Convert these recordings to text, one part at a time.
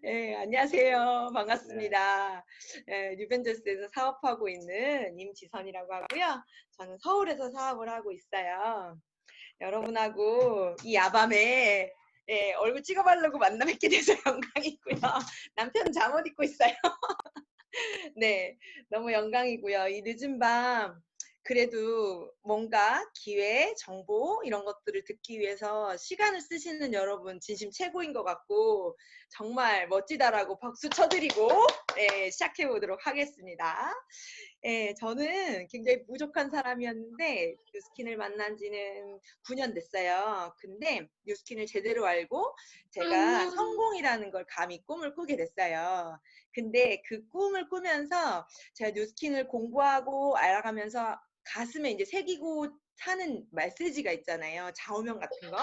예, 안녕하세요. 네. 반갑습니다. 예, 뉴벤져스에서 사업하고 있는 임지선이라고 하고요. 저는 서울에서 사업을 하고 있어요. 여러분하고 이 야밤에 예, 얼굴 찍어보려고 만나 뵙게 돼서 영광이고요. 남편은 잠옷 입고 있어요. 네, 너무 영광이고요. 이 늦은 밤 그래도 뭔가 기회, 정보 이런 것들을 듣기 위해서 시간을 쓰시는 여러분 진심 최고인 것 같고 정말 멋지다라고 박수 쳐드리고 네, 시작해 보도록 하겠습니다. 예, 저는 굉장히 부족한 사람이었는데 뉴스킨을 만난 지는 9년 됐어요. 근데 뉴스킨을 제대로 알고 제가 성공이라는 걸 감히 꿈을 꾸게 됐어요. 근데 그 꿈을 꾸면서 제가 뉴스킨을 공부하고 알아가면서 가슴에 이제 새기고 사는 메시지가 있잖아요. 좌우명 같은 거.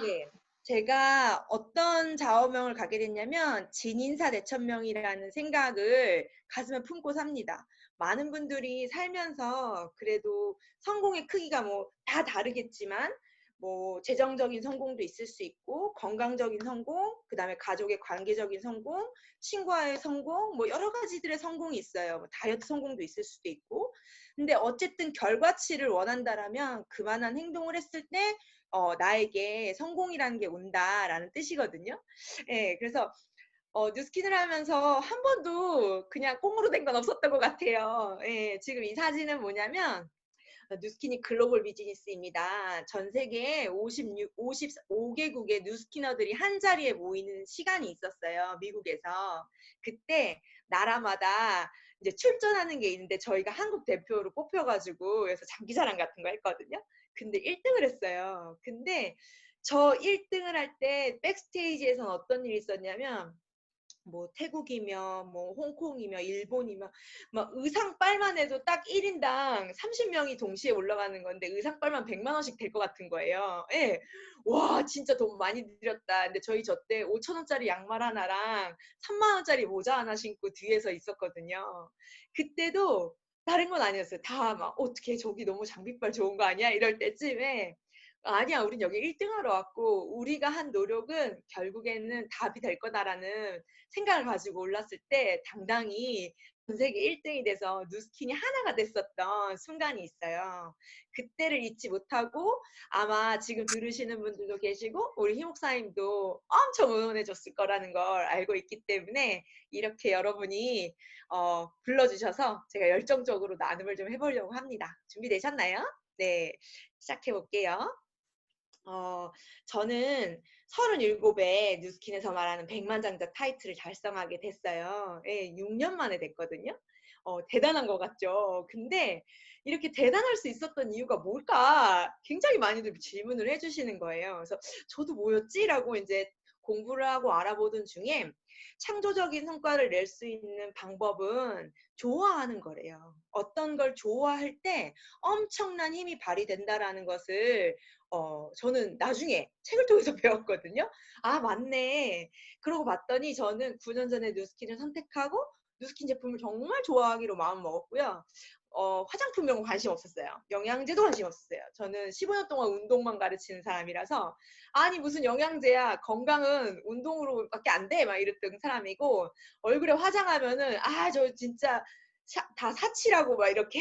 네. 제가 어떤 좌우명을 갖게 됐냐면 진인사 대천명이라는 생각을 가슴에 품고 삽니다. 많은 분들이 살면서 그래도 성공의 크기가 뭐 다 다르겠지만 뭐 재정적인 성공도 있을 수 있고 건강적인 성공, 그다음에 가족의 관계적인 성공, 친구와의 성공, 뭐 여러 가지들의 성공이 있어요. 뭐 다이어트 성공도 있을 수도 있고. 근데 어쨌든 결과치를 원한다라면 그만한 행동을 했을 때 나에게 성공이라는 게 온다라는 뜻이거든요. 예, 그래서 뉴스킨을 하면서 한 번도 그냥 꽁으로 된 건 없었던 것 같아요. 예, 지금 이 사진은 뭐냐면 뉴스킨이 글로벌 비즈니스입니다. 전 세계 55개국의 뉴스키너들이 한 자리에 모이는 시간이 있었어요. 미국에서. 그때 나라마다 이제 출전하는 게 있는데 저희가 한국 대표로 뽑혀가지고 그래서 장기자랑 같은 거 했거든요. 근데 1등을 했어요. 근데 저 1등을 할 때 백스테이지에서는 어떤 일이 있었냐면 뭐 태국이며 뭐 홍콩이며 일본이며 막 의상빨만 해도 딱 1인당 30명이 동시에 올라가는 건데 의상빨만 100만 원씩 될 것 같은 거예요. 예. 와, 진짜 돈 많이 들였다. 근데 저희 저 때 5천 원짜리 양말 하나랑 3만 원짜리 모자 하나 신고 뒤에서 있었거든요. 그때도 다른 건 아니었어요. 다 막 어떻게 저기 너무 장비빨 좋은 거 아니야? 이럴 때쯤에 아니야, 우린 여기 1등 하러 왔고 우리가 한 노력은 결국에는 답이 될 거다라는 생각을 가지고 올랐을 때 당당히 전 세계 1등이 돼서 뉴스킨이 하나가 됐었던 순간이 있어요. 그때를 잊지 못하고 아마 지금 들으시는 분들도 계시고 우리 희 목사님도 엄청 응원해 줬을 거라는 걸 알고 있기 때문에 이렇게 여러분이 불러주셔서 제가 열정적으로 나눔을 좀 해보려고 합니다. 준비되셨나요? 네, 시작해 볼게요. 어, 저는 37에 뉴스킨에서 말하는 백만장자 타이틀을 달성하게 됐어요. 예, 6년 만에 됐거든요. 대단한 것 같죠. 근데 이렇게 대단할 수 있었던 이유가 뭘까? 굉장히 많이들 질문을 해주시는 거예요. 그래서 저도 뭐였지?라고 이제 공부를 하고 알아보던 중에 창조적인 성과를 낼 수 있는 방법은 좋아하는 거래요. 어떤 걸 좋아할 때 엄청난 힘이 발휘된다라는 것을 저는 나중에 책을 통해서 배웠거든요. 아, 맞네. 그러고 봤더니 저는 9년 전에 뉴스킨을 선택하고 뉴스킨 제품을 정말 좋아하기로 마음 먹었고요. 화장품명은 관심 없었어요. 영양제도 관심 없었어요. 저는 15년 동안 운동만 가르치는 사람이라서 아니 무슨 영양제야, 건강은 운동으로밖에 안 돼, 막 이랬던 사람이고 얼굴에 화장하면은 아, 저 진짜 다 사치라고 막 이렇게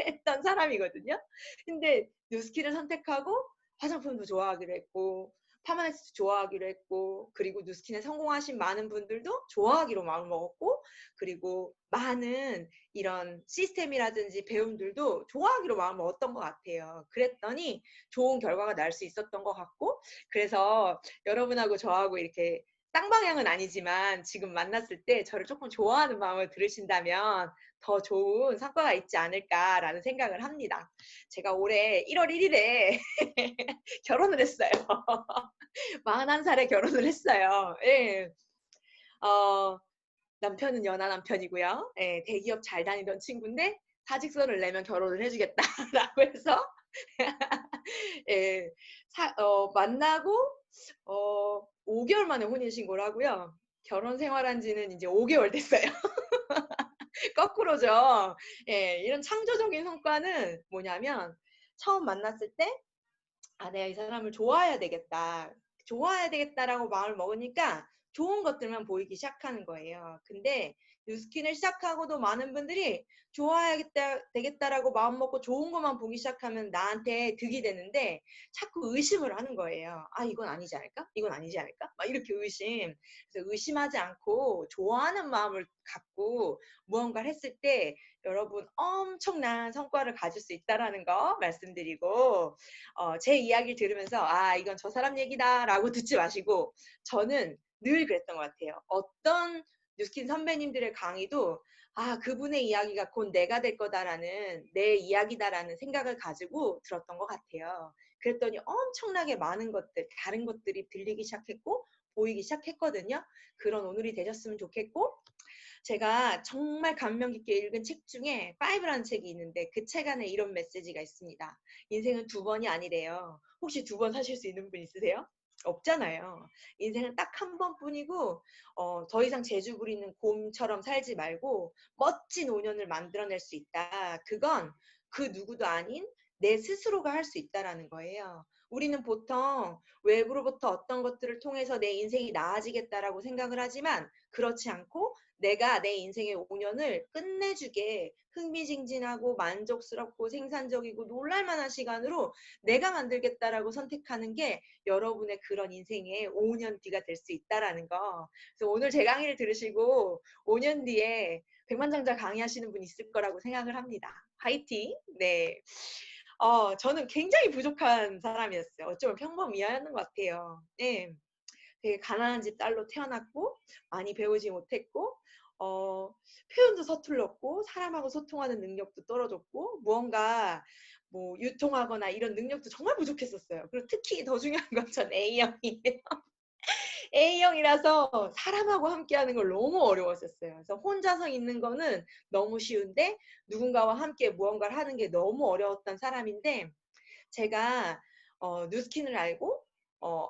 했던 사람이거든요. 근데 뉴스킨을 선택하고 화장품도 좋아하기로 했고 파마네스도 좋아하기로 했고 그리고 뉴스킨에 성공하신 많은 분들도 좋아하기로 마음을 먹었고 그리고 많은 이런 시스템이라든지 배움들도 좋아하기로 마음을 먹었던 것 같아요. 그랬더니 좋은 결과가 날 수 있었던 것 같고 그래서 여러분하고 저하고 이렇게 쌍방향은 아니지만 지금 만났을 때 저를 조금 좋아하는 마음을 들으신다면 더 좋은 성과가 있지 않을까라는 생각을 합니다. 제가 올해 1월 1일에 결혼을 했어요. 41살에 결혼을 했어요. 예. 어, 남편은 연하 남편이고요. 예, 대기업 잘 다니던 친구인데 사직서를 내면 결혼을 해주겠다라고 해서 예, 만나고 5개월 만에 혼인신고를 하고요. 결혼 생활한 지는 이제 5개월 됐어요. 거꾸로죠. 예, 이런 창조적인 성과는 뭐냐면 처음 만났을 때 아, 내가 이 사람을 좋아해야 되겠다. 좋아해야 되겠다라고 마음을 먹으니까 좋은 것들만 보이기 시작하는 거예요. 근데 뉴스킨을 시작하고도 많은 분들이 좋아야겠다, 되겠다라고 마음먹고 좋은 것만 보기 시작하면 나한테 득이 되는데 자꾸 의심을 하는 거예요. 아, 이건 아니지 않을까? 이건 아니지 않을까? 막 이렇게 의심. 그래서 의심하지 않고 좋아하는 마음을 갖고 무언가를 했을 때 여러분 엄청난 성과를 가질 수 있다라는 거 말씀드리고 제 이야기를 들으면서 아, 이건 저 사람 얘기다라고 듣지 마시고 저는 늘 그랬던 것 같아요. 어떤 뉴스킨 선배님들의 강의도 아, 그분의 이야기가 곧 내가 될 거다라는 내 이야기다라는 생각을 가지고 들었던 것 같아요. 그랬더니 엄청나게 많은 것들, 다른 것들이 들리기 시작했고 보이기 시작했거든요. 그런 오늘이 되셨으면 좋겠고 제가 정말 감명 깊게 읽은 책 중에 5라는 책이 있는데 그 책 안에 이런 메시지가 있습니다. 인생은 두 번이 아니래요. 혹시 두 번 사실 수 있는 분 있으세요? 없잖아요. 인생은 딱 한 번뿐이고 더 이상 재주 부리는 곰처럼 살지 말고 멋진 5년을 만들어낼 수 있다. 그건 그 누구도 아닌 내 스스로가 할 수 있다라는 거예요. 우리는 보통 외부로부터 어떤 것들을 통해서 내 인생이 나아지겠다라고 생각을 하지만 그렇지 않고 내가 내 인생의 5년을 끝내주게 흥미진진하고 만족스럽고 생산적이고 놀랄만한 시간으로 내가 만들겠다라고 선택하는 게 여러분의 그런 인생의 5년 뒤가 될 수 있다라는 거. 그래서 오늘 제 강의를 들으시고 5년 뒤에 백만장자 강의하시는 분 있을 거라고 생각을 합니다. 화이팅! 네. 저는 굉장히 부족한 사람이었어요. 어쩌면 평범이었는 것 같아요. 네. 되게 가난한 집 딸로 태어났고 많이 배우지 못했고 표현도 서툴렀고 사람하고 소통하는 능력도 떨어졌고 무언가 뭐 유통하거나 이런 능력도 정말 부족했었어요. 그리고 특히 더 중요한 건 전 A형이에요. A형이라서 사람하고 함께하는 걸 너무 어려웠었어요. 그래서 혼자서 있는 거는 너무 쉬운데 누군가와 함께 무언가를 하는 게 너무 어려웠던 사람인데 제가 뉴스킨을 알고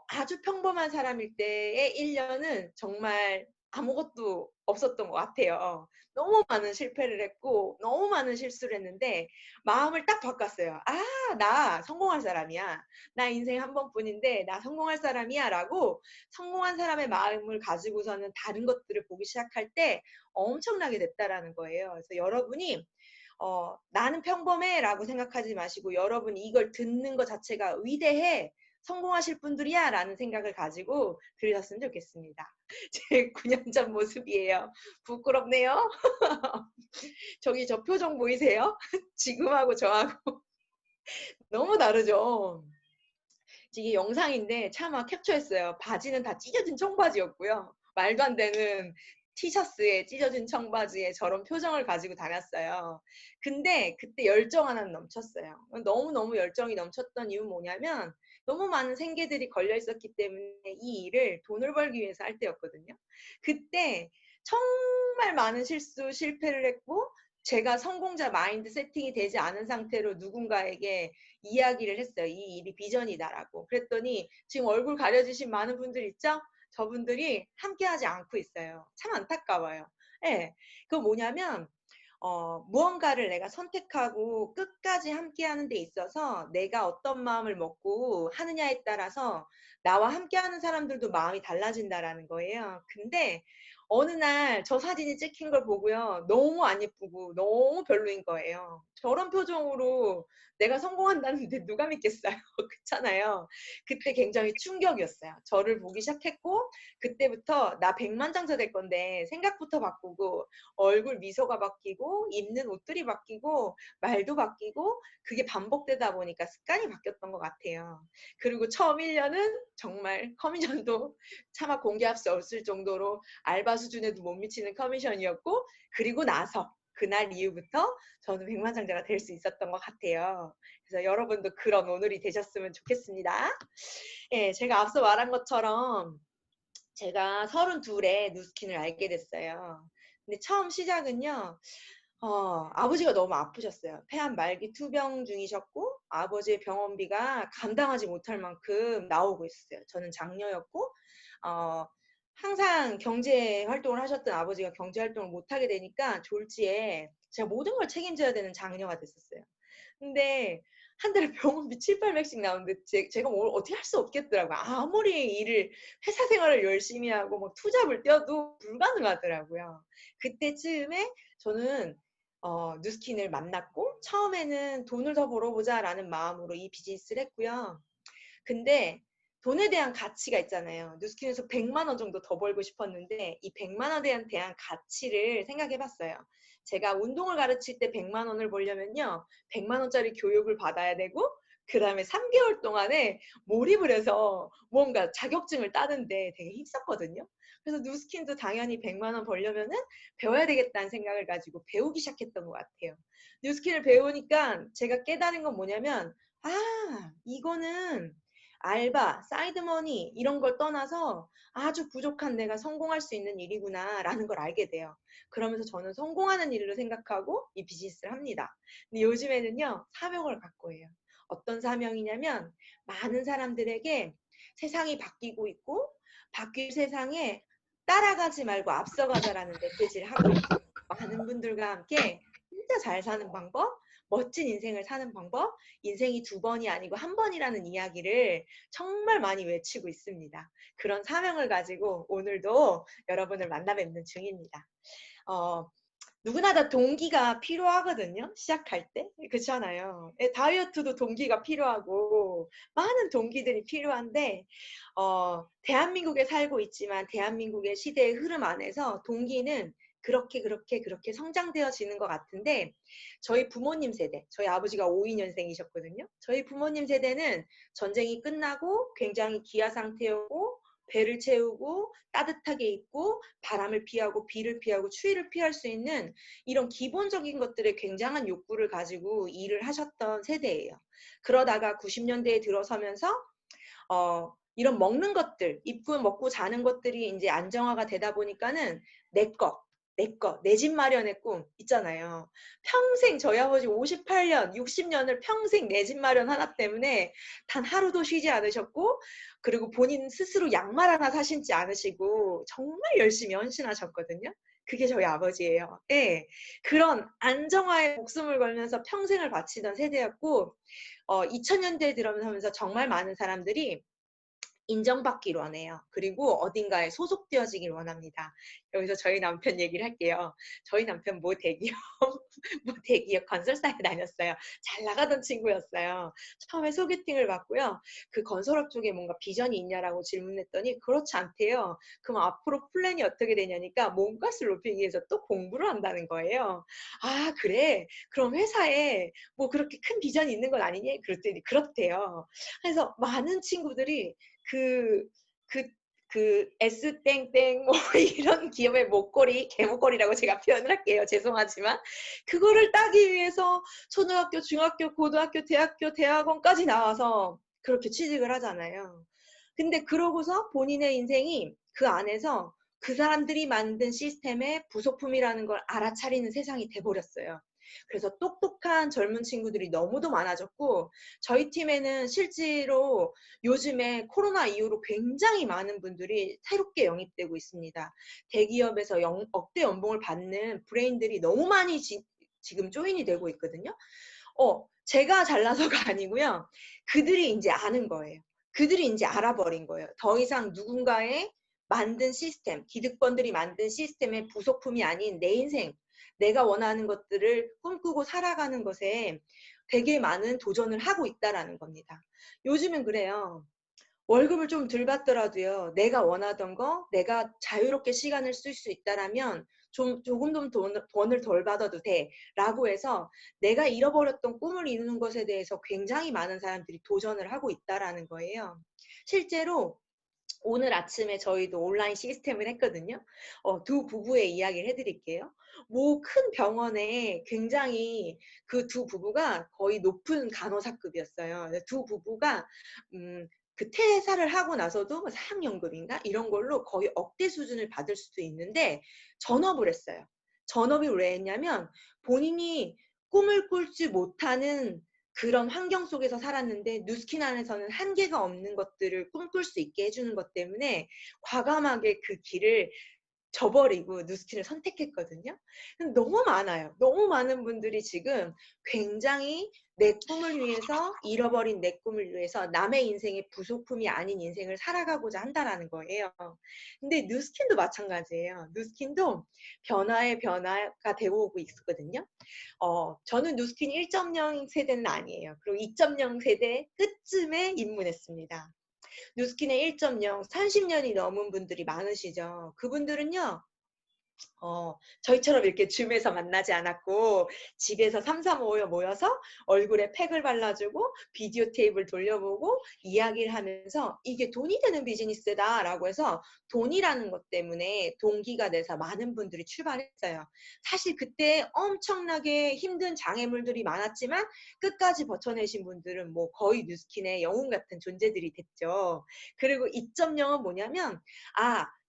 아주 평범한 사람일 때의 1년은 정말 아무것도 없었던 것 같아요. 너무 많은 실패를 했고 너무 많은 실수를 했는데 마음을 딱 바꿨어요. 아, 나 성공할 사람이야. 나 인생 한 번뿐인데 나 성공할 사람이야 라고 성공한 사람의 마음을 가지고서는 다른 것들을 보기 시작할 때 엄청나게 됐다라는 거예요. 그래서 여러분이 나는 평범해 라고 생각하지 마시고 여러분이 이걸 듣는 것 자체가 위대해 성공하실 분들이야 라는 생각을 가지고 들으셨으면 좋겠습니다. 제 9년 전 모습이에요. 부끄럽네요. 저기 저 표정 보이세요? 지금하고 저하고 너무 다르죠. 이게 영상인데 차마 캡처했어요. 바지는 다 찢어진 청바지였고요. 말도 안 되는 티셔츠에 찢어진 청바지에 저런 표정을 가지고 다녔어요. 근데 그때 열정 하나는 넘쳤어요. 너무너무 열정이 넘쳤던 이유는 뭐냐면 너무 많은 생계들이 걸려 있었기 때문에 이 일을 돈을 벌기 위해서 할 때였거든요. 그때 정말 많은 실수, 실패를 했고 제가 성공자 마인드 세팅이 되지 않은 상태로 누군가에게 이야기를 했어요. 이 일이 비전이다라고. 그랬더니 지금 얼굴 가려지신 많은 분들 있죠? 저분들이 함께하지 않고 있어요. 참 안타까워요. 네, 그거 뭐냐면 무언가를 내가 선택하고 끝까지 함께하는 데 있어서 내가 어떤 마음을 먹고 하느냐에 따라서 나와 함께하는 사람들도 마음이 달라진다라는 거예요. 근데 어느 날 저 사진이 찍힌 걸 보고요. 너무 안 예쁘고 너무 별로인 거예요. 저런 표정으로 내가 성공한다는데 누가 믿겠어요? 그렇잖아요. 그때 굉장히 충격이었어요. 저를 보기 시작했고 그때부터 나 백만장자 될 건데 생각부터 바꾸고 얼굴 미소가 바뀌고 입는 옷들이 바뀌고 말도 바뀌고 그게 반복되다 보니까 습관이 바뀌었던 것 같아요. 그리고 처음 1년은 정말 커미션도 차마 공개할 수 없을 정도로 알바 수준에도 못 미치는 커미션이었고 그리고 나서 그날 이후부터 저는 백만장자가 될 수 있었던 것 같아요. 그래서 여러분도 그런 오늘이 되셨으면 좋겠습니다. 예, 제가 앞서 말한 것처럼 제가 32에 누스킨을 알게 됐어요. 근데 처음 시작은요. 아버지가 너무 아프셨어요. 폐암 말기 투병 중이셨고 아버지의 병원비가 감당하지 못할 만큼 나오고 있었어요. 저는 장녀였고 어, 항상 경제 활동을 하셨던 아버지가 경제 활동을 못하게 되니까 졸지에 제가 모든 걸 책임져야 되는 장녀가 됐었어요. 근데 한 달에 병원비 700~800씩 나오는데 제가 뭘 어떻게 할 수 없겠더라고요. 아무리 일을 회사 생활을 열심히 하고 막 투잡을 뛰어도 불가능하더라고요. 그때쯤에 저는 누스킨을 만났고 처음에는 '돈을 더 벌어보자.'라는 마음으로 이 비즈니스를 했고요. 근데 돈에 대한 가치가 있잖아요. 누스킨에서 100만 원 정도 더 벌고 싶었는데 이 100만 원에 대한 가치를 생각해 봤어요. 제가 운동을 가르칠 때 100만 원을 벌려면요. 100만 원짜리 교육을 받아야 되고 그다음에 3개월 동안에 몰입을 해서 뭔가 자격증을 따는데 되게 힘썼거든요. 그래서 누스킨도 당연히 100만 원 벌려면은 배워야 되겠다는 생각을 가지고 배우기 시작했던 것 같아요. 뉴스킨을 배우니까 제가 깨달은 건 뭐냐면 이거는 알바, 사이드머니 이런 걸 떠나서 아주 부족한 내가 성공할 수 있는 일이구나라는 걸 알게 돼요. 그러면서 저는 성공하는 일로 생각하고 이 비즈니스를 합니다. 근데 요즘에는요, 사명을 갖고 해요. 어떤 사명이냐면 많은 사람들에게 세상이 바뀌고 있고 바뀔 세상에 따라가지 말고 앞서가자라는 메시지를 하고 있어요. 많은 분들과 함께 진짜 잘 사는 방법, 멋진 인생을 사는 방법, 인생이 2번이 아니고 1번이라는 이야기를 정말 많이 외치고 있습니다. 그런 사명을 가지고 오늘도 여러분을 만나 뵙는 중입니다. 누구나 다 동기가 필요하거든요. 시작할 때. 그렇잖아요. 다이어트도 동기가 필요하고 많은 동기들이 필요한데 대한민국에 살고 있지만 대한민국의 시대의 흐름 안에서 동기는 그렇게 성장되어지는 것 같은데 저희 부모님 세대, 저희 아버지가 52년생이셨거든요. 저희 부모님 세대는 전쟁이 끝나고 굉장히 기아 상태였고 배를 채우고 따뜻하게 입고 바람을 피하고 비를 피하고 추위를 피할 수 있는 이런 기본적인 것들의 굉장한 욕구를 가지고 일을 하셨던 세대예요. 그러다가 90년대에 들어서면서 이런 먹는 것들, 입고 먹고 자는 것들이 이제 안정화가 되다 보니까는 내 집 마련의 꿈 있잖아요. 평생 저희 아버지 58년, 60년을 평생 내 집 마련 하나 때문에 단 하루도 쉬지 않으셨고 그리고 본인 스스로 양말 하나 사신지 않으시고 정말 열심히 헌신하셨거든요. 그게 저희 아버지예요. 네. 그런 안정화에 목숨을 걸면서 평생을 바치던 세대였고 2000년대에 들어서면서 정말 많은 사람들이 인정받길 원해요. 그리고 어딘가에 소속되어지길 원합니다. 여기서 저희 남편 얘기를 할게요. 저희 남편 모 대기업 건설사에 다녔어요. 잘 나가던 친구였어요. 처음에 소개팅을 받고요. 그 건설업 쪽에 뭔가 비전이 있냐라고 질문했더니 그렇지 않대요. 그럼 앞으로 플랜이 어떻게 되냐니까 몸값을 높이기 위해서 또 공부를 한다는 거예요. 아 그래? 그럼 회사에 뭐 그렇게 큰 비전이 있는 건 아니니? 그랬더니 그렇대요. 그래서 많은 친구들이 그, 그, S땡땡, 뭐, 이런 기업의 목걸이, 개목걸이라고 제가 표현을 할게요. 죄송하지만. 그거를 따기 위해서 초등학교, 중학교, 고등학교, 대학교, 대학원까지 나와서 그렇게 취직을 하잖아요. 근데 그러고서 본인의 인생이 그 안에서 그 사람들이 만든 시스템의 부속품이라는 걸 알아차리는 세상이 돼버렸어요. 그래서 똑똑한 젊은 친구들이 너무도 많아졌고 저희 팀에는 실제로 요즘에 코로나 이후로 굉장히 많은 분들이 새롭게 영입되고 있습니다. 대기업에서 억대 연봉을 받는 브레인들이 너무 많이 지금 조인이 되고 있거든요. 제가 잘나서가 아니고요. 그들이 이제 아는 거예요. 그들이 이제 알아버린 거예요. 더 이상 누군가의 만든 시스템, 기득권들이 만든 시스템의 부속품이 아닌 내 인생, 내가 원하는 것들을 꿈꾸고 살아가는 것에 되게 많은 도전을 하고 있다라는 겁니다. 요즘은 그래요. 월급을 좀 덜 받더라도요. 내가 원하던 거, 내가 자유롭게 시간을 쓸 수 있다라면 조금 좀 돈을 덜 받아도 돼. 라고 해서 내가 잃어버렸던 꿈을 이루는 것에 대해서 굉장히 많은 사람들이 도전을 하고 있다라는 거예요. 실제로 오늘 아침에 저희도 온라인 시스템을 했거든요. 두 부부의 이야기를 해드릴게요. 뭐 큰 병원에 굉장히 그 두 부부가 거의 높은 간호사급이었어요. 두 부부가 그 퇴사를 하고 나서도 뭐 사학연금인가 이런 걸로 거의 억대 수준을 받을 수도 있는데 전업을 했어요. 전업이 왜 했냐면 본인이 꿈을 꿀지 못하는 그런 환경 속에서 살았는데 누스킨 안에서는 한계가 없는 것들을 꿈꿀 수 있게 해주는 것 때문에 과감하게 그 길을 저버리고 누스킨을 선택했거든요. 근데 너무 많아요. 너무 많은 분들이 지금 굉장히 내 꿈을 위해서, 잃어버린 내 꿈을 위해서 남의 인생의 부속품이 아닌 인생을 살아가고자 한다라는 거예요. 근데 누스킨도 마찬가지예요. 누스킨도 변화의 변화가 되고 오고 있거든요. 저는 누스킨 1.0 세대는 아니에요. 그리고 2.0 세대 끝쯤에 입문했습니다. 누스킨의 1.0, 30년이 넘은 분들이 많으시죠. 그분들은요, 저희처럼 이렇게 줌에서 만나지 않았고 집에서 3, 3, 5여 모여서 얼굴에 팩을 발라주고 비디오 테이프를 돌려보고 이야기를 하면서 이게 돈이 되는 비즈니스다 라고 해서 돈이라는 것 때문에 동기가 돼서 많은 분들이 출발했어요. 사실 그때 엄청나게 힘든 장애물들이 많았지만 끝까지 버텨내신 분들은 뭐 거의 뉴스킨의 영웅 같은 존재들이 됐죠. 그리고 2.0은 뭐냐면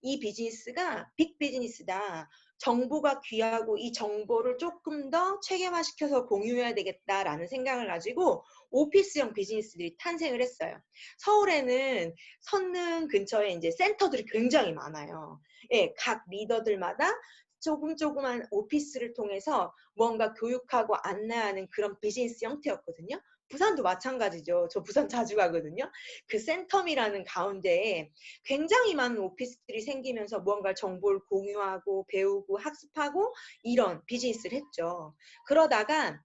이 비즈니스가 빅 비즈니스다. 정보가 귀하고 이 정보를 조금 더 체계화시켜서 공유해야 되겠다라는 생각을 가지고 오피스형 비즈니스들이 탄생을 했어요. 서울에는 선릉 근처에 이제 센터들이 굉장히 많아요. 예, 각 리더들마다 조금조금한 오피스를 통해서 뭔가 교육하고 안내하는 그런 비즈니스 형태였거든요. 부산도 마찬가지죠. 저 부산 자주 가거든요. 그 센텀이라는 가운데에 굉장히 많은 오피스들이 생기면서 무언가 정보를 공유하고 배우고 학습하고 이런 비즈니스를 했죠. 그러다가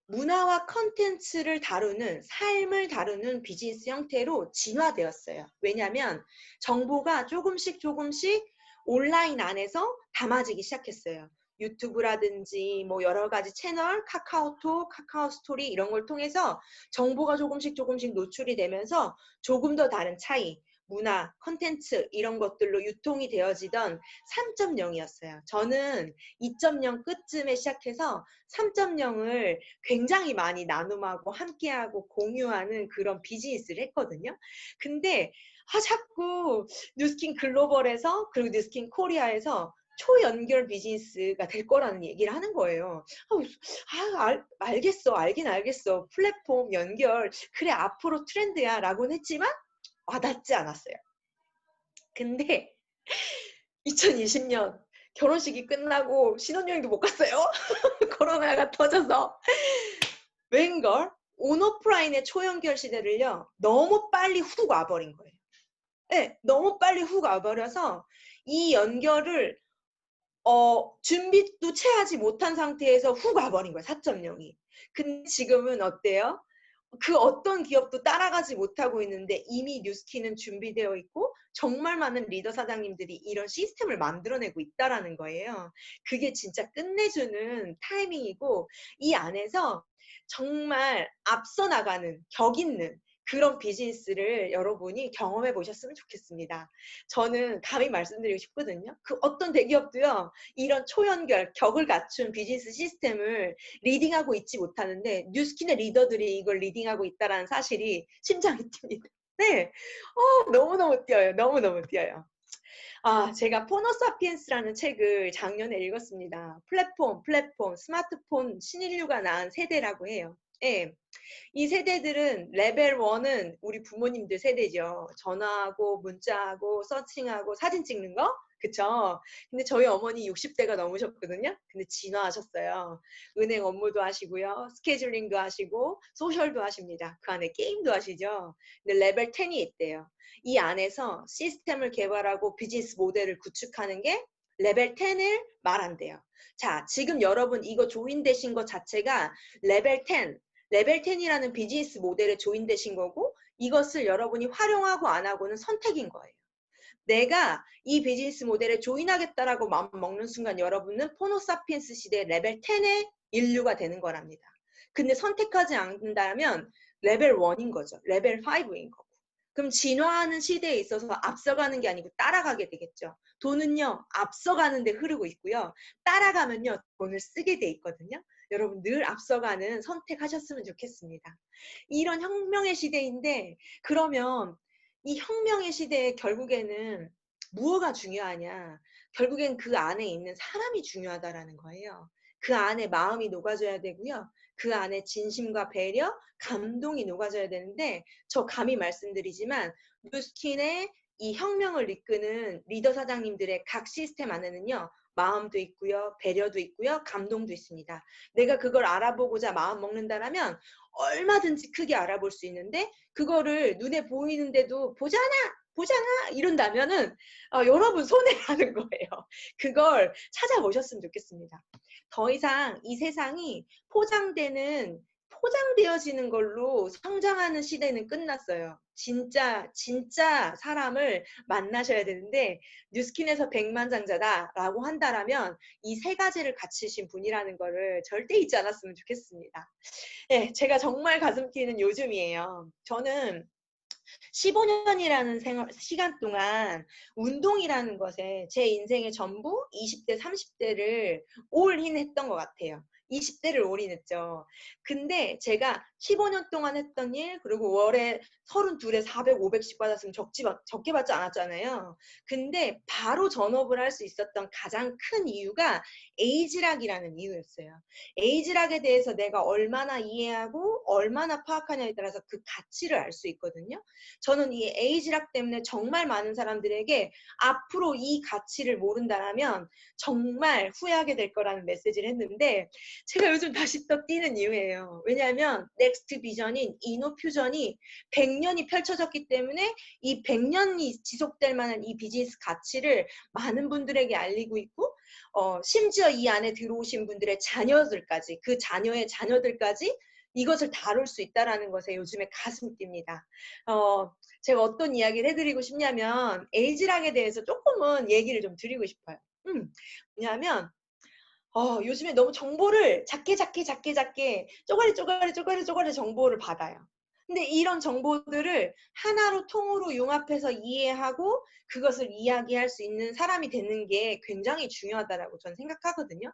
문화와 컨텐츠를 다루는, 삶을 다루는 비즈니스 형태로 진화되었어요. 왜냐하면 정보가 조금씩 온라인 안에서 담아지기 시작했어요. 유튜브라든지 뭐 여러 가지 채널, 카카오톡, 카카오 스토리 이런 걸 통해서 정보가 조금씩 노출이 되면서 조금 더 다른 차이, 문화, 컨텐츠 이런 것들로 유통이 되어지던 3.0이었어요. 저는 2.0 끝쯤에 시작해서 3.0을 굉장히 많이 나눔하고 함께하고 공유하는 그런 비즈니스를 했거든요. 근데 자꾸 뉴스킨 글로벌에서 그리고 뉴스킨 코리아에서 초연결 비즈니스가 될 거라는 얘기를 하는 거예요. 알긴 알겠어. 플랫폼 연결. 그래, 앞으로 트렌드야. 라고는 했지만 와닿지 않았어요. 근데 2020년 결혼식이 끝나고 신혼여행도 못 갔어요. 코로나가 터져서. 웬걸? 온오프라인의 초연결 시대를요. 너무 빨리 훅 와버린 거예요. 네, 너무 빨리 훅 와버려서 이 연결을 준비도 채 하지 못한 상태에서 훅 와버린 거예요. 4.0이. 근데 지금은 어때요? 그 어떤 기업도 따라가지 못하고 있는데 이미 뉴스킨은 준비되어 있고 정말 많은 리더 사장님들이 이런 시스템을 만들어내고 있다라는 거예요. 그게 진짜 끝내주는 타이밍이고 이 안에서 정말 앞서 나가는 격 있는 그런 비즈니스를 여러분이 경험해 보셨으면 좋겠습니다. 저는 감히 말씀드리고 싶거든요. 그 어떤 대기업도요. 이런 초연결, 격을 갖춘 비즈니스 시스템을 리딩하고 있지 못하는데 뉴스킨의 리더들이 이걸 리딩하고 있다는 사실이 심장이 뜁니다. 네, 너무너무 뛰어요. 너무너무 뛰어요. 제가 포노사피엔스라는 책을 작년에 읽었습니다. 플랫폼, 스마트폰 신인류가 낳은 세대라고 해요. 예. 이 세대들은 레벨 1은 우리 부모님들 세대죠. 전화하고 문자하고 서칭하고 사진 찍는 거? 그쵸? 근데 저희 어머니 60대가 넘으셨거든요. 근데 진화하셨어요. 은행 업무도 하시고요. 스케줄링도 하시고 소셜도 하십니다. 그 안에 게임도 하시죠. 근데 레벨 10이 있대요. 이 안에서 시스템을 개발하고 비즈니스 모델을 구축하는 게 레벨 10을 말한대요. 자, 지금 여러분 이거 조인되신 것 자체가 레벨 10, 레벨 10이라는 비즈니스 모델에 조인되신 거고 이것을 여러분이 활용하고 안 하고는 선택인 거예요. 내가 이 비즈니스 모델에 조인하겠다라고 마음 먹는 순간 여러분은 포노사피엔스 시대의 레벨 10의 인류가 되는 거랍니다. 근데 선택하지 않는다면 레벨 1인 거죠. 레벨 5인 거고. 그럼 진화하는 시대에 있어서 앞서가는 게 아니고 따라가게 되겠죠. 돈은요, 앞서가는 데 흐르고 있고요. 따라가면요, 돈을 쓰게 돼 있거든요. 여러분 늘 앞서가는 선택하셨으면 좋겠습니다. 이런 혁명의 시대인데 그러면 이 혁명의 시대에 결국에는 무엇가 중요하냐? 결국엔 그 안에 있는 사람이 중요하다라는 거예요. 그 안에 마음이 녹아져야 되고요. 그 안에 진심과 배려, 감동이 녹아져야 되는데 저 감히 말씀드리지만 뉴스킨의 이 혁명을 이끄는 리더 사장님들의 각 시스템 안에는요. 마음도 있고요. 배려도 있고요. 감동도 있습니다. 내가 그걸 알아보고자 마음 먹는다라면 얼마든지 크게 알아볼 수 있는데 그거를 눈에 보이는데도 보잖아! 보잖아! 이런다면은 여러분 손해라는 거예요. 그걸 찾아보셨으면 좋겠습니다. 더 이상 이 세상이 포장되어지는 걸로 성장하는 시대는 끝났어요. 진짜 사람을 만나셔야 되는데 뉴스킨에서 백만장자다라고 한다라면 이 세 가지를 갖추신 분이라는 거를 절대 잊지 않았으면 좋겠습니다. 네, 제가 정말 가슴 뛰는 요즘이에요. 저는 15년이라는 시간 동안 운동이라는 것에 제 인생의 전부 20대, 30대를 올인했던 것 같아요. 20대를 올인했죠. 근데 제가 15년 동안 했던 일, 그리고 월에 32에 400, 500씩 받았으면 적게 받지 않았잖아요. 근데 바로 전업을 할 수 있었던 가장 큰 이유가 에이지락이라는 이유였어요. 에이지락에 대해서 내가 얼마나 이해하고 얼마나 파악하냐에 따라서 그 가치를 알 수 있거든요. 저는 이 에이지락 때문에 정말 많은 사람들에게 앞으로 이 가치를 모른다면 정말 후회하게 될 거라는 메시지를 했는데 제가 요즘 다시 또 뛰는 이유예요. 왜냐하면 넥스트 비전인 이노퓨전이 100년이 펼쳐졌기 때문에 이 100년이 지속될 만한 이 비즈니스 가치를 많은 분들에게 알리고 있고 심지어 이 안에 들어오신 분들의 자녀들까지 그 자녀의 자녀들까지 이것을 다룰 수 있다는 것에 요즘에 가슴 뜁니다. 제가 어떤 이야기를 해드리고 싶냐면 에이지락에 대해서 조금은 얘기를 좀 드리고 싶어요. 왜냐하면 요즘에 너무 정보를 작게 쪼가리 정보를 받아요. 근데 이런 정보들을 하나로 통으로 융합해서 이해하고 그것을 이야기할 수 있는 사람이 되는 게 굉장히 중요하다라고 저는 생각하거든요.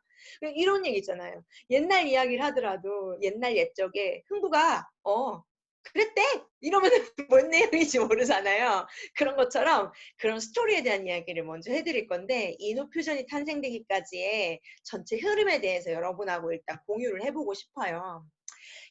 이런 얘기 있잖아요. 옛날 이야기를 하더라도 옛날 옛적에 흥부가 그랬대! 이러면 뭔 내용인지 모르잖아요. 그런 것처럼 그런 스토리에 대한 이야기를 먼저 해드릴 건데 이노퓨전이 탄생되기까지의 전체 흐름에 대해서 여러분하고 일단 공유를 해보고 싶어요.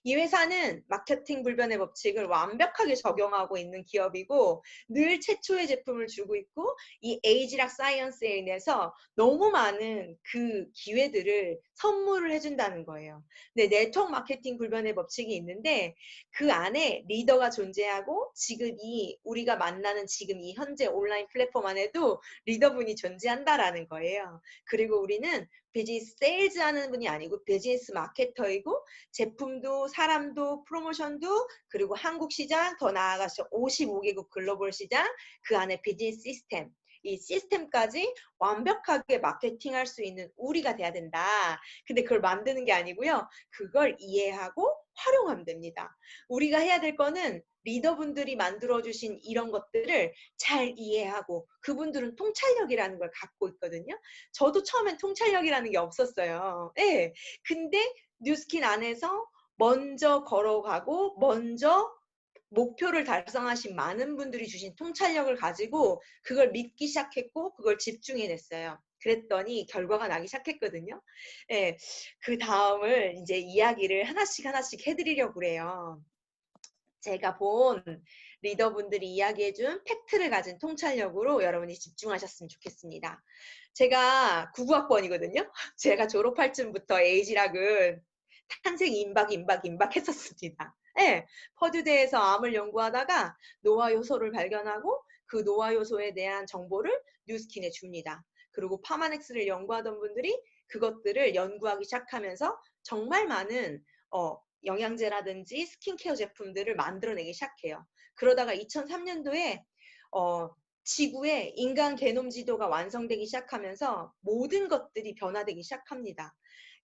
이 회사는 마케팅 불변의 법칙을 완벽하게 적용하고 있는 기업이고 늘 최초의 제품을 주고 있고 이 에이지락 사이언스에 인해서 너무 많은 그 기회들을 선물을 해준다는 거예요. 근데 네트워크 마케팅 불변의 법칙이 있는데 그 안에 리더가 존재하고 지금 우리가 만나는 지금 이 현재 온라인 플랫폼 안에도 리더분이 존재한다라는 거예요. 그리고 우리는 비즈니스 세일즈 하는 분이 아니고 비즈니스 마케터이고 제품도 사람도 프로모션도 그리고 한국 시장 더 나아가서 55개국 글로벌 시장 그 안에 비즈니스 시스템 이 시스템까지 완벽하게 마케팅할 수 있는 우리가 돼야 된다. 근데 그걸 만드는 게 아니고요. 그걸 이해하고 활용하면 됩니다. 우리가 해야 될 거는 리더분들이 만들어주신 이런 것들을 잘 이해하고 그분들은 통찰력이라는 걸 갖고 있거든요. 저도 처음엔 통찰력이라는 게 없었어요. 네. 근데 뉴스킨 안에서 먼저 걸어가고 먼저 목표를 달성하신 많은 분들이 주신 통찰력을 가지고 그걸 믿기 시작했고 그걸 집중해냈어요. 그랬더니 결과가 나기 시작했거든요. 예, 그 다음을 이제 이야기를 하나씩 해드리려고 그래요. 제가 본 리더분들이 이야기해준 팩트를 가진 통찰력으로 여러분이 집중하셨으면 좋겠습니다. 제가 99학번이거든요. 제가 졸업할 쯤부터 에이지락은 탄생 임박 했었습니다. 네, 퍼듀대에서 암을 연구하다가 노화 요소를 발견하고 그 노화 요소에 대한 정보를 뉴스킨에 줍니다. 그리고 파마넥스를 연구하던 분들이 그것들을 연구하기 시작하면서 정말 많은 영양제라든지 스킨케어 제품들을 만들어내기 시작해요. 그러다가 2003년도에 지구의 인간 게놈 지도가 완성되기 시작하면서 모든 것들이 변화되기 시작합니다.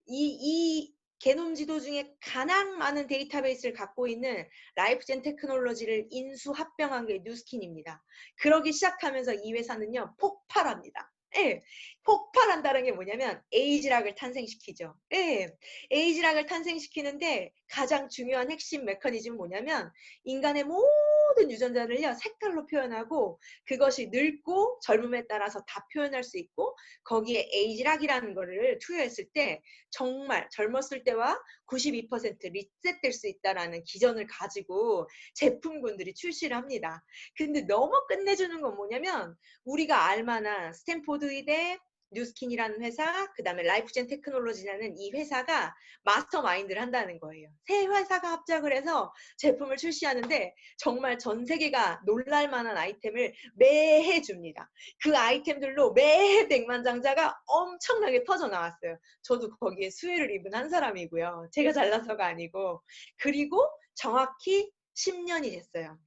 이 게놈 지도 중에 가장 많은 데이터베이스를 갖고 있는 라이프젠 테크놀로지를 인수 합병한 게 뉴스킨입니다. 그러기 시작하면서 이 회사는요 폭발합니다. 예, 폭발한다는 게 뭐냐면 에이지락을 탄생시키죠. 예, 에이지락을 탄생시키는데 가장 중요한 핵심 메커니즘은 뭐냐면 인간의 모든 모든 유전자를요 색깔로 표현하고 그것이 늙고 젊음에 따라서 다 표현할 수 있고 거기에 에이지락이라는 거를 투여했을 때 정말 젊었을 때와 92% 리셋될 수 있다라는 기전을 가지고 제품군들이 출시를 합니다. 근데 너무 끝내주는 건 뭐냐면 우리가 알만한 스탠포드 의대 뉴스킨이라는 회사, 그 다음에 라이프젠 테크놀로지라는 이 회사가 마스터 마인드를 한다는 거예요. 세 회사가 합작을 해서 제품을 출시하는데 정말 전 세계가 놀랄만한 아이템을 매해 줍니다. 그 아이템들로 매해 백만장자가 엄청나게 터져 나왔어요. 저도 거기에 수혜를 입은 한 사람이고요. 제가 잘나서가 아니고. 그리고 정확히 10년이 됐어요.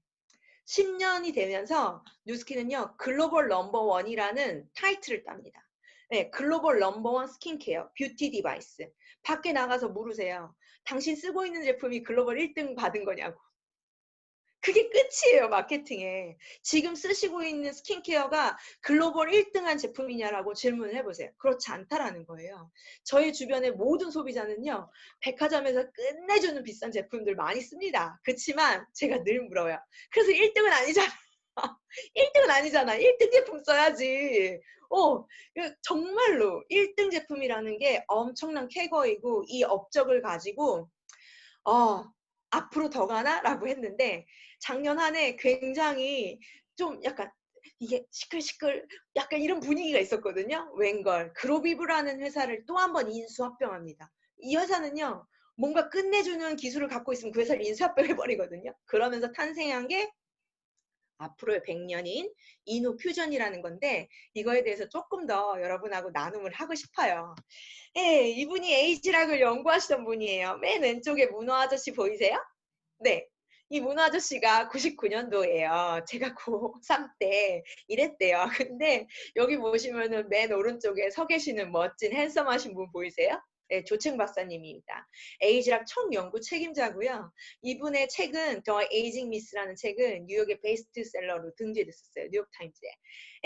10년이 되면서 뉴스킨은요 글로벌 넘버원이라는 타이틀을 땁니다. 네, 글로벌 넘버원 스킨케어 뷰티 디바이스. 밖에 나가서 물으세요. 당신 쓰고 있는 제품이 글로벌 1등 받은 거냐고. 그게 끝이에요, 마케팅에. 지금 쓰시고 있는 스킨케어가 글로벌 1등한 제품이냐라고 질문을 해보세요. 그렇지 않다라는 거예요. 저희 주변의 모든 소비자는요, 백화점에서 끝내주는 비싼 제품들 많이 씁니다. 그렇지만 제가 늘 물어요. 그래서 1등은 아니잖아. 1등은 아니잖아. 1등 제품 써야지. 정말로 1등 제품이라는 게 엄청난 쾌거이고 이 업적을 가지고 앞으로 더 가나? 라고 했는데 작년 한 해 굉장히 좀 약간 이게 시끌시끌 약간 이런 분위기가 있었거든요. 웬걸 그로비브라는 회사를 또 한 번 인수합병합니다. 이 회사는요. 뭔가 끝내주는 기술을 갖고 있으면 그 회사를 인수합병해버리거든요. 그러면서 탄생한 게 앞으로의 100년인 이노퓨전이라는 건데 이거에 대해서 조금 더 여러분하고 나눔을 하고 싶어요. 예, 이분이 에이지락을 연구하시던 분이에요. 맨 왼쪽에 문어 아저씨 보이세요? 네. 이 문어 아저씨가 99년도예요. 제가 고3 때 일했대요. 근데 여기 보시면은 맨 오른쪽에 서 계시는 멋진 핸섬하신 분 보이세요? 네, 조층 박사님입니다. 에이지락 총연구 책임자고요. 이분의 책은 더 에이징 미스라는 책은 뉴욕의 베스트셀러로 등재됐었어요. 뉴욕타임즈에.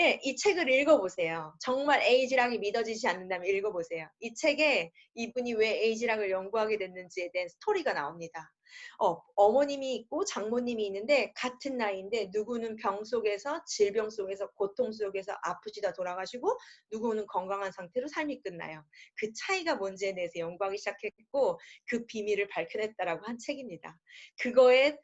예, 이 책을 읽어보세요. 정말 에이지락이 믿어지지 않는다면 읽어보세요. 이 책에 이분이 왜 에이지락을 연구하게 됐는지에 대한 스토리가 나옵니다. 어머님이 있고 장모님이 있는데 같은 나이인데 누구는 병 속에서 질병 속에서 고통 속에서 아프시다 돌아가시고 누구는 건강한 상태로 삶이 끝나요. 그 차이가 뭔지에 대해서 연구하기 시작했고 그 비밀을 밝혀냈다라고 한 책입니다. 그거의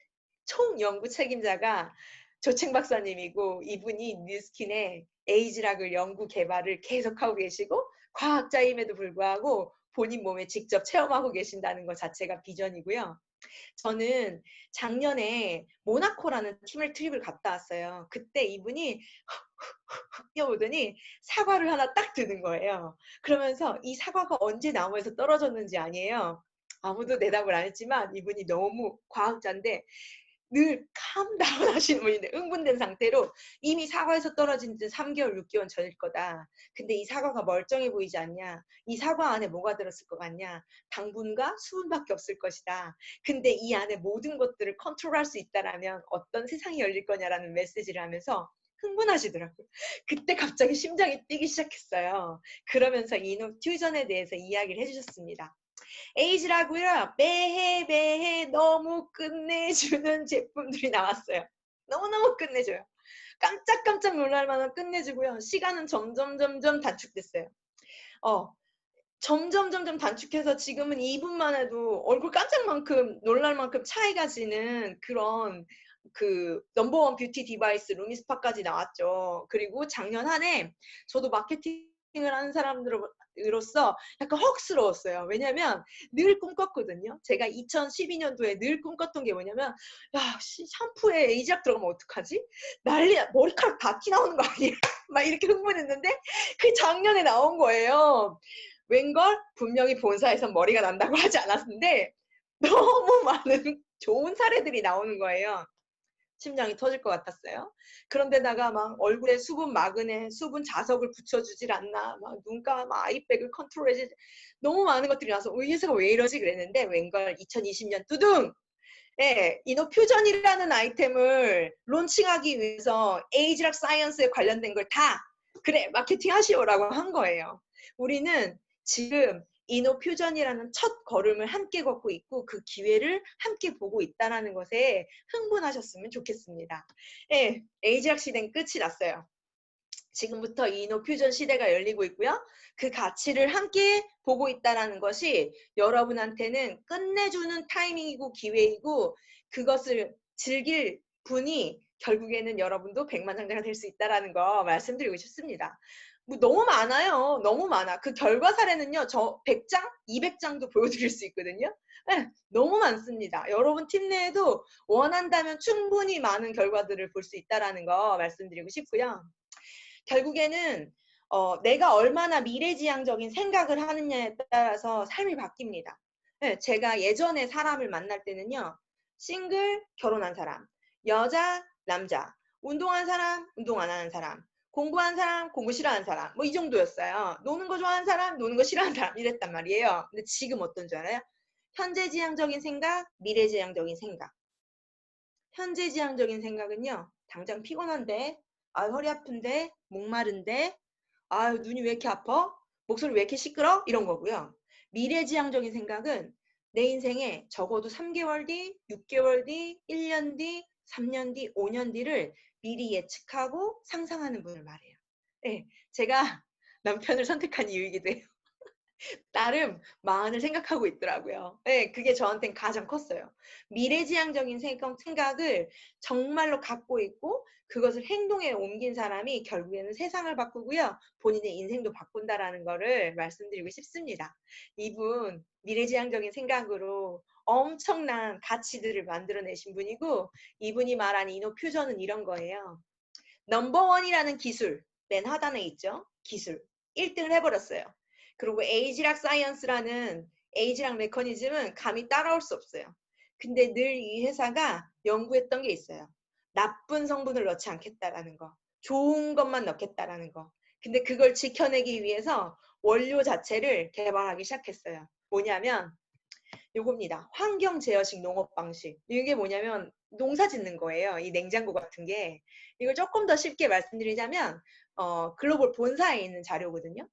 총 연구 책임자가 조책 박사님이고 이분이 뉴스킨의 에이지락을 연구 개발을 계속하고 계시고 과학자임에도 불구하고 본인 몸에 직접 체험하고 계신다는 것 자체가 비전이고요. 저는 작년에 모나코라는 팀을 트립을 갔다 왔어요. 그때 이분이 뛰어오더니 사과를 하나 딱 드는 거예요. 그러면서 이 사과가 언제 나무에서 떨어졌는지 아니에요. 아무도 대답을 안 했지만 이분이 너무 과학자인데 늘 캄다운 하시는 분인데 흥분된 상태로 이미 사과에서 떨어진 지 3개월, 6개월 전일 거다. 근데 이 사과가 멀쩡해 보이지 않냐? 이 사과 안에 뭐가 들었을 것 같냐? 당분과 수분밖에 없을 것이다. 근데 이 안에 모든 것들을 컨트롤할 수 있다라면 어떤 세상이 열릴 거냐라는 메시지를 하면서 흥분하시더라고요. 그때 갑자기 심장이 뛰기 시작했어요. 그러면서 이노퓨전에 대해서 이야기를 해주셨습니다. 에이지라고요. 매해 너무 끝내주는 제품들이 나왔어요. 너무너무 끝내줘요. 깜짝깜짝 놀랄 만한 끝내주고요. 시간은 점점 단축됐어요. 점점 단축해서 지금은 2분만 해도 얼굴 깜짝만큼 놀랄 만큼 차이가 지는 그런 그 넘버원 뷰티 디바이스 루미스파까지 나왔죠. 그리고 작년 한 해 저도 마케팅을 하는 사람들로서 약간 헉스러웠어요. 왜냐면 늘 꿈꿨거든요. 제가 2012년도에 늘 꿈꿨던 게 뭐냐면 야, 샴푸에 에이지락 들어가면 어떡하지? 난리야. 머리카락 다 튀나오는 거 아니야? 막 이렇게 흥분했는데 그 작년에 나온 거예요. 웬걸? 분명히 본사에서 머리가 난다고 하지 않았는데 너무 많은 좋은 사례들이 나오는 거예요. 심장이 터질 것 같았어요. 그런데다가 막 얼굴에 수분 마그네, 수분 자석을 붙여주질 않나, 막 눈가 막 아이백을 컨트롤해지 너무 많은 것들이 나와서 이 회사가 왜 이러지 그랬는데 웬걸 2020년 뚜둥! 예, 이노퓨전이라는 아이템을 론칭하기 위해서 에이지락 사이언스에 관련된 걸 다 그래 마케팅 하시오라고 한 거예요. 우리는 지금 이노퓨전이라는 첫 걸음을 함께 걷고 있고 그 기회를 함께 보고 있다는 것에 흥분하셨으면 좋겠습니다. 네, 에이지락 시대는 끝이 났어요. 지금부터 이노퓨전 시대가 열리고 있고요. 그 가치를 함께 보고 있다는 것이 여러분한테는 끝내주는 타이밍이고 기회이고 그것을 즐길 분이 결국에는 여러분도 백만장자가 될 수 있다는 거 말씀드리고 싶습니다. 뭐 너무 많아요. 너무 많아. 그 결과 사례는요. 저 100장, 200장도 보여드릴 수 있거든요. 네, 너무 많습니다. 여러분 팀 내에도 원한다면 충분히 많은 결과들을 볼 수 있다는 거 말씀드리고 싶고요. 결국에는 내가 얼마나 미래지향적인 생각을 하느냐에 따라서 삶이 바뀝니다. 네, 제가 예전에 사람을 만날 때는요. 싱글, 결혼한 사람, 여자, 남자, 운동한 사람, 운동 안 하는 사람, 공부한 사람, 공부 싫어하는 사람 뭐 이 정도였어요. 노는 거 좋아하는 사람, 노는 거 싫어하는 사람 이랬단 말이에요. 근데 지금 어떤 줄 알아요? 현재지향적인 생각, 미래지향적인 생각. 현재지향적인 생각은요. 당장 피곤한데, 아 허리 아픈데, 목마른데, 아 눈이 왜 이렇게 아파? 목소리 왜 이렇게 시끄러? 이런 거고요. 미래지향적인 생각은 내 인생에 적어도 3개월 뒤, 6개월 뒤, 1년 뒤, 3년 뒤, 5년 뒤를 미리 예측하고 상상하는 분을 말해요. 네, 제가 남편을 선택한 이유이기도 해요. 나름 마흔을 생각하고 있더라고요. 네, 그게 저한테는 가장 컸어요. 미래지향적인 생각을 정말로 갖고 있고 그것을 행동에 옮긴 사람이 결국에는 세상을 바꾸고요. 본인의 인생도 바꾼다라는 거를 말씀드리고 싶습니다. 이분 미래지향적인 생각으로 엄청난 가치들을 만들어내신 분이고 이분이 말한 이노퓨전은 이런 거예요. 넘버원이라는 기술, 맨 하단에 있죠. 기술. 1등을 해버렸어요. 그리고 에이지락 사이언스라는 에이지락 메커니즘은 감히 따라올 수 없어요. 근데 늘 이 회사가 연구했던 게 있어요. 나쁜 성분을 넣지 않겠다라는 거. 좋은 것만 넣겠다라는 거. 근데 그걸 지켜내기 위해서 원료 자체를 개발하기 시작했어요. 뭐냐면 요겁니다. 환경 제어식 농업 방식. 이게 뭐냐면 농사 짓는 거예요. 이 냉장고 같은 게. 이걸 조금 더 쉽게 말씀드리자면 글로벌 본사에 있는 자료거든요.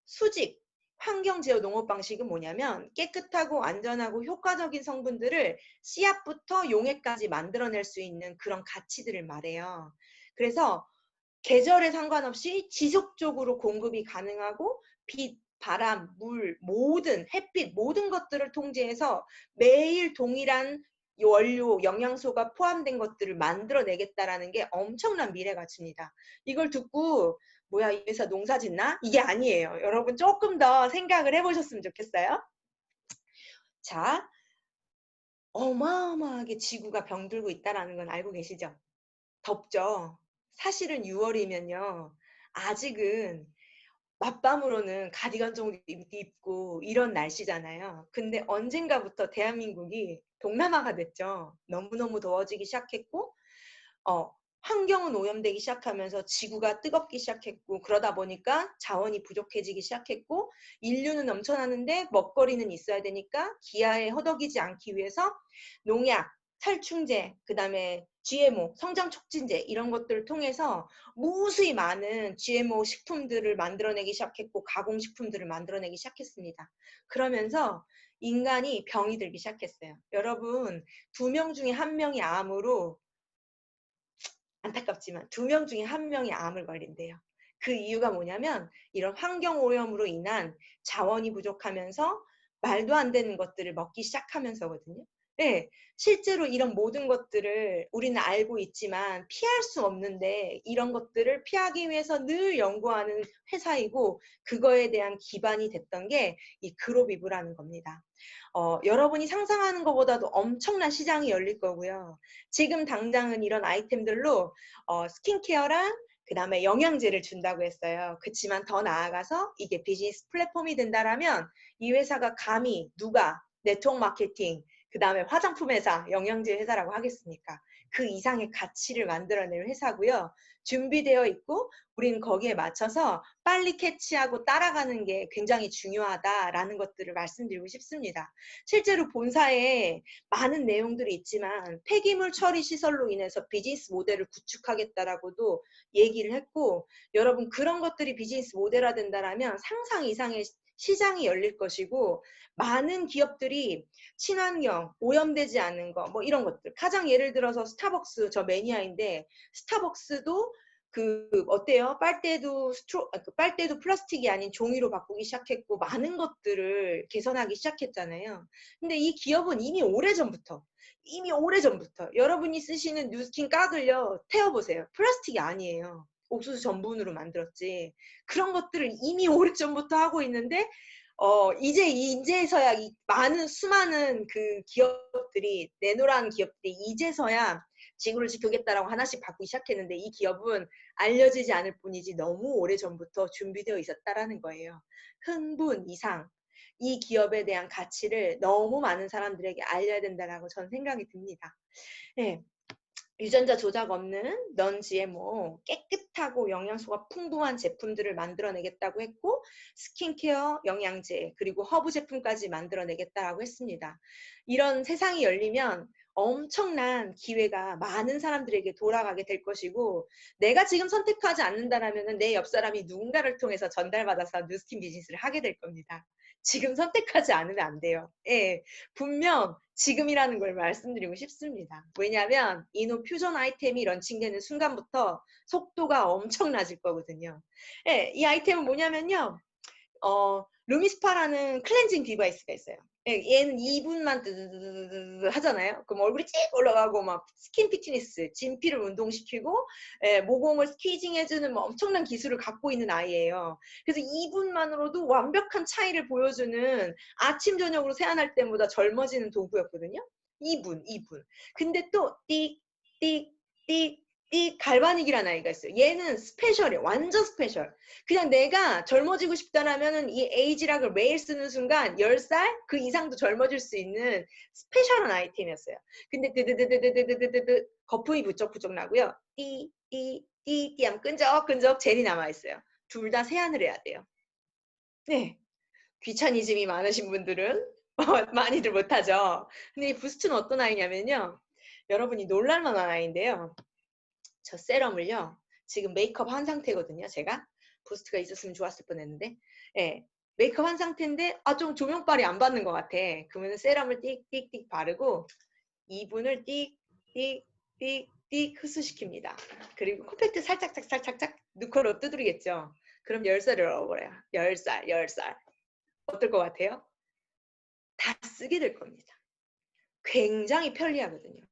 수직 환경 제어 농업 방식은 뭐냐면 깨끗하고 안전하고 효과적인 성분들을 씨앗부터 용액까지 만들어낼 수 있는 그런 가치들을 말해요. 그래서 계절에 상관없이 지속적으로 공급이 가능하고 빛, 바람, 물, 모든 햇빛, 모든 것들을 통제해서 매일 동일한 원료, 영양소가 포함된 것들을 만들어내겠다라는 게 엄청난 미래 가치입니다. 이걸 듣고 뭐야 이 회사 농사 짓나? 이게 아니에요. 여러분 조금 더 생각을 해보셨으면 좋겠어요. 자, 어마어마하게 지구가 병들고 있다는 건 알고 계시죠? 덥죠? 사실은 6월이면요. 아직은 맞밤으로는 가디건 정도 입고 이런 날씨잖아요. 근데 언젠가부터 대한민국이 동남아가 됐죠. 너무너무 더워지기 시작했고 환경은 오염되기 시작하면서 지구가 뜨겁기 시작했고 그러다 보니까 자원이 부족해지기 시작했고 인류는 넘쳐나는데 먹거리는 있어야 되니까 기아에 허덕이지 않기 위해서 농약, 살충제, 그 다음에 GMO, 성장 촉진제 이런 것들을 통해서 무수히 많은 GMO 식품들을 만들어내기 시작했고 가공식품들을 만들어내기 시작했습니다. 그러면서 인간이 병이 들기 시작했어요. 여러분 2명 중에 1명이 암으로 안타깝지만 2명 중에 1명이 암을 걸린대요. 그 이유가 뭐냐면 이런 환경오염으로 인한 자원이 부족하면서 말도 안 되는 것들을 먹기 시작하면서거든요. 네, 실제로 이런 모든 것들을 우리는 알고 있지만 피할 수 없는데 이런 것들을 피하기 위해서 늘 연구하는 회사이고 그거에 대한 기반이 됐던 게 이 그로비브라는 겁니다. 여러분이 상상하는 것보다도 엄청난 시장이 열릴 거고요. 지금 당장은 이런 아이템들로 스킨케어랑 그 다음에 영양제를 준다고 했어요. 그렇지만 더 나아가서 이게 비즈니스 플랫폼이 된다라면 이 회사가 감히 누가 네트워크 마케팅, 그 다음에 화장품 회사, 영양제 회사라고 하겠습니까? 그 이상의 가치를 만들어낼 회사고요. 준비되어 있고 우리는 거기에 맞춰서 빨리 캐치하고 따라가는 게 굉장히 중요하다라는 것들을 말씀드리고 싶습니다. 실제로 본사에 많은 내용들이 있지만 폐기물 처리 시설로 인해서 비즈니스 모델을 구축하겠다라고도 얘기를 했고 여러분 그런 것들이 비즈니스 모델화 된다라면 상상 이상의 시장이 열릴 것이고 많은 기업들이 친환경, 오염되지 않는 거 뭐 이런 것들 가장 예를 들어서 스타벅스 저 매니아인데 스타벅스도 어때요? 빨대도 플라스틱이 아닌 종이로 바꾸기 시작했고 많은 것들을 개선하기 시작했잖아요. 근데 이 기업은 이미 오래전부터 여러분이 쓰시는 뉴스킨 깍을요 태워보세요. 플라스틱이 아니에요. 옥수수 전분으로 만들었지. 그런 것들을 이미 오래전부터 하고 있는데 이제서야 이 수많은 그 기업들이 네노라는 기업들이 이제서야 지구를 지키겠다라고 하나씩 바꾸기 시작했는데 이 기업은 알려지지 않을 뿐이지 너무 오래전부터 준비되어 있었다라는 거예요. 흥분 이상 이 기업에 대한 가치를 너무 많은 사람들에게 알려야 된다라고 저는 생각이 듭니다. 네. 유전자 조작 없는 넌 GMO 깨끗하고 영양소가 풍부한 제품들을 만들어내겠다고 했고 스킨케어, 영양제 그리고 허브 제품까지 만들어내겠다고 했습니다. 이런 세상이 열리면 엄청난 기회가 많은 사람들에게 돌아가게 될 것이고 내가 지금 선택하지 않는다라면 내 옆 사람이 누군가를 통해서 전달받아서 뉴스킨 비즈니스를 하게 될 겁니다. 지금 선택하지 않으면 안 돼요. 예, 분명 지금이라는 걸 말씀드리고 싶습니다. 왜냐하면 이노 퓨전 아이템이 런칭되는 순간부터 속도가 엄청나질 거거든요. 예, 이 아이템은 뭐냐면요. 루미스파라는 클렌징 디바이스가 있어요. 예, 얘는 2분만 하잖아요. 그럼 얼굴이 찍 올라가고 막 스킨 피트니스, 진피를 운동시키고 모공을 스퀴징 해주는 뭐 엄청난 기술을 갖고 있는 아이예요. 그래서 2분만으로도 완벽한 차이를 보여주는 아침 저녁으로 세안할 때보다 젊어지는 도구였거든요. 2분. 근데 또 띡, 띡, 띡, 띡 갈바닉이라는 아이가 있어요. 얘는 스페셜이에요. 완전 스페셜. 그냥 내가 젊어지고 싶다라면은 이 에이지락을 매일 쓰는 순간 10살 그 이상도 젊어질 수 있는 스페셜한 아이템이었어요. 근데 드드드드드드드드드 거품이 부쩍부쩍 나고요. 띠띠띠띠 하면 끈적끈적 젤이 남아있어요. 둘 다 세안을 해야 돼요. 네. 귀차니즘이 많으신 분들은 많이들 못하죠. 근데 이 부스트는 어떤 아이냐면요. 여러분이 놀랄만한 아이인데요. 저 세럼을요. 지금 메이크업 한 상태거든요. 제가. 부스트가 있었으면 좋았을 뻔했는데. 예. 메이크업 한 상태인데 좀 조명빨이 안 받는 것 같아. 그러면 세럼을 띡띡띡 바르고 2분을 띡띡띡띡 흡수시킵니다. 그리고 컴팩트 살짝짝 누커로 두드리겠죠. 그럼 10살을 넣어버려요. 10살. 어떨 것 같아요? 다 쓰게 될 겁니다. 굉장히 편리하거든요.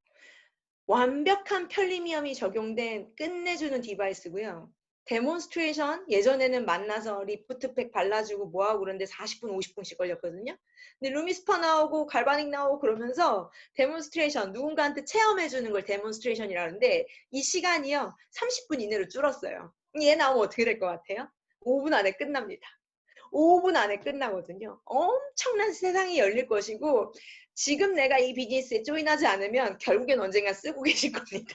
완벽한 편리미엄이 적용된 끝내주는 디바이스고요. 데몬스트레이션 예전에는 만나서 리프트팩 발라주고 뭐하고 그런데 40분 50분씩 걸렸거든요. 근데 루미스파 나오고 갈바닉 나오고 그러면서 데몬스트레이션 누군가한테 체험해주는 걸 데몬스트레이션이라 하는데 이 시간이요 30분 이내로 줄었어요. 얘 나오면 어떻게 될 것 같아요? 5분 안에 끝납니다. 5분 안에 끝나거든요. 엄청난 세상이 열릴 것이고 지금 내가 이 비즈니스에 조인하지 않으면 결국엔 언젠가 쓰고 계실 겁니다.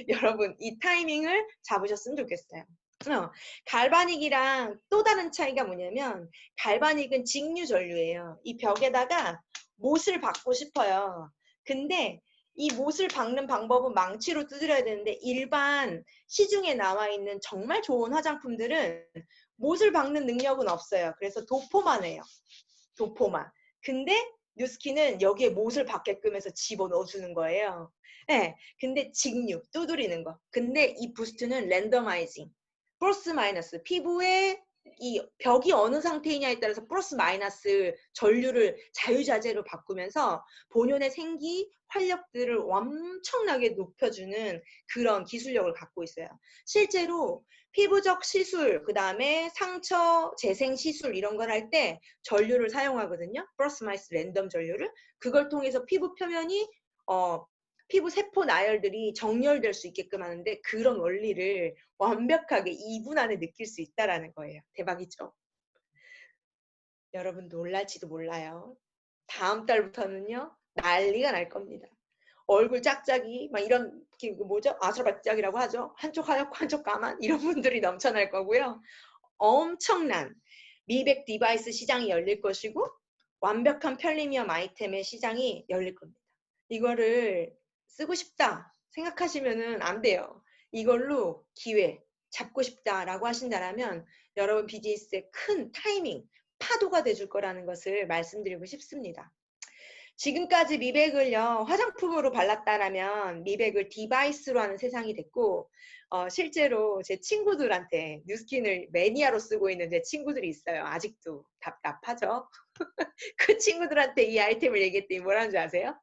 여러분 이 타이밍을 잡으셨으면 좋겠어요. 갈바닉이랑 또 다른 차이가 뭐냐면 갈바닉은 직류 전류예요. 이 벽에다가 못을 박고 싶어요. 근데 이 못을 박는 방법은 망치로 두드려야 되는데 일반 시중에 나와 있는 정말 좋은 화장품들은 못을 박는 능력은 없어요. 그래서 도포만 해요. 도포만. 근데 뉴스킨은 여기에 못을 박게끔 해서 집어넣어주는 거예요. 네, 근데 직류, 두드리는 거. 근데 이 부스트는 랜더마이징. 플러스 마이너스. 피부의 이 벽이 어느 상태이냐에 따라서 플러스 마이너스 전류를 자유자재로 바꾸면서 본연의 생기, 활력들을 엄청나게 높여주는 그런 기술력을 갖고 있어요. 실제로 피부적 시술, 그 다음에 상처 재생 시술 이런 걸 할 때 전류를 사용하거든요. 플러스 마이너스 랜덤 전류를. 그걸 통해서 피부 표면이 피부 세포 나열들이 정렬될 수 있게끔 하는데 그런 원리를 완벽하게 2분 안에 느낄 수 있다라는 거예요. 대박이죠? 여러분 놀랄지도 몰라요. 다음 달부터는요. 난리가 날 겁니다. 얼굴 짝짝이 막 이런 뭐죠? 아수라박짝이라고 하죠. 한쪽 하얗고 한쪽 까만 이런 분들이 넘쳐날 거고요. 엄청난 미백 디바이스 시장이 열릴 것이고 완벽한 편리미엄 아이템의 시장이 열릴 겁니다. 이거를 쓰고 싶다 생각하시면은 안 돼요. 이걸로 기회 잡고 싶다라고 하신다면 여러분 비즈니스의 큰 타이밍, 파도가 돼줄 거라는 것을 말씀드리고 싶습니다. 지금까지 미백을요, 화장품으로 발랐다라면 미백을 디바이스로 하는 세상이 됐고, 실제로 제 친구들한테 뉴스킨을 매니아로 쓰고 있는 제 친구들이 있어요. 아직도 답답하죠? 그 친구들한테 이 아이템을 얘기했더니 뭐라는 줄 아세요?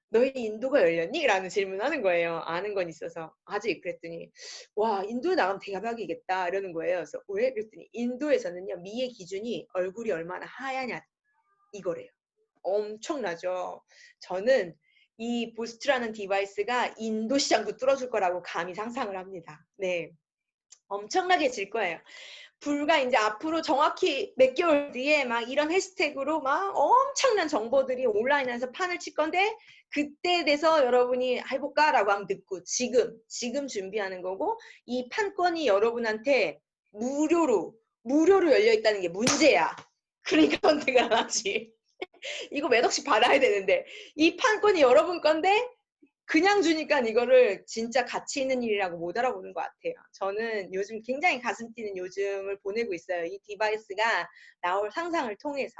너희 인도가 열렸니? 라는 질문을 하는 거예요. 아는 건 있어서. 아직 그랬더니 와 인도에 나가면 대박이겠다 이러는 거예요. 그래서 왜? 그랬더니 인도에서는요. 미의 기준이 얼굴이 얼마나 하얗냐 이거래요. 엄청나죠. 저는 이 부스트라는 디바이스가 인도 시장도 뚫어줄 거라고 감히 상상을 합니다. 네. 엄청나게 질 거예요. 불과 이제 앞으로 정확히 몇 개월 뒤에 막 이런 해시태그로 막 엄청난 정보들이 온라인에서 판을 칠 건데 그때에 대해서 여러분이 해볼까라고 하면 늦고 지금 준비하는 거고 이 판권이 여러분한테 무료로 열려 있다는 게 문제야. 그러니까 선택을 안 하지. 이거 몇 억씩 받아야 되는데 이 판권이 여러분 건데 그냥 주니까 이거를 진짜 가치 있는 일이라고 못 알아보는 것 같아요. 저는 요즘 굉장히 가슴 뛰는 요즘을 보내고 있어요. 이 디바이스가 나올 상상을 통해서.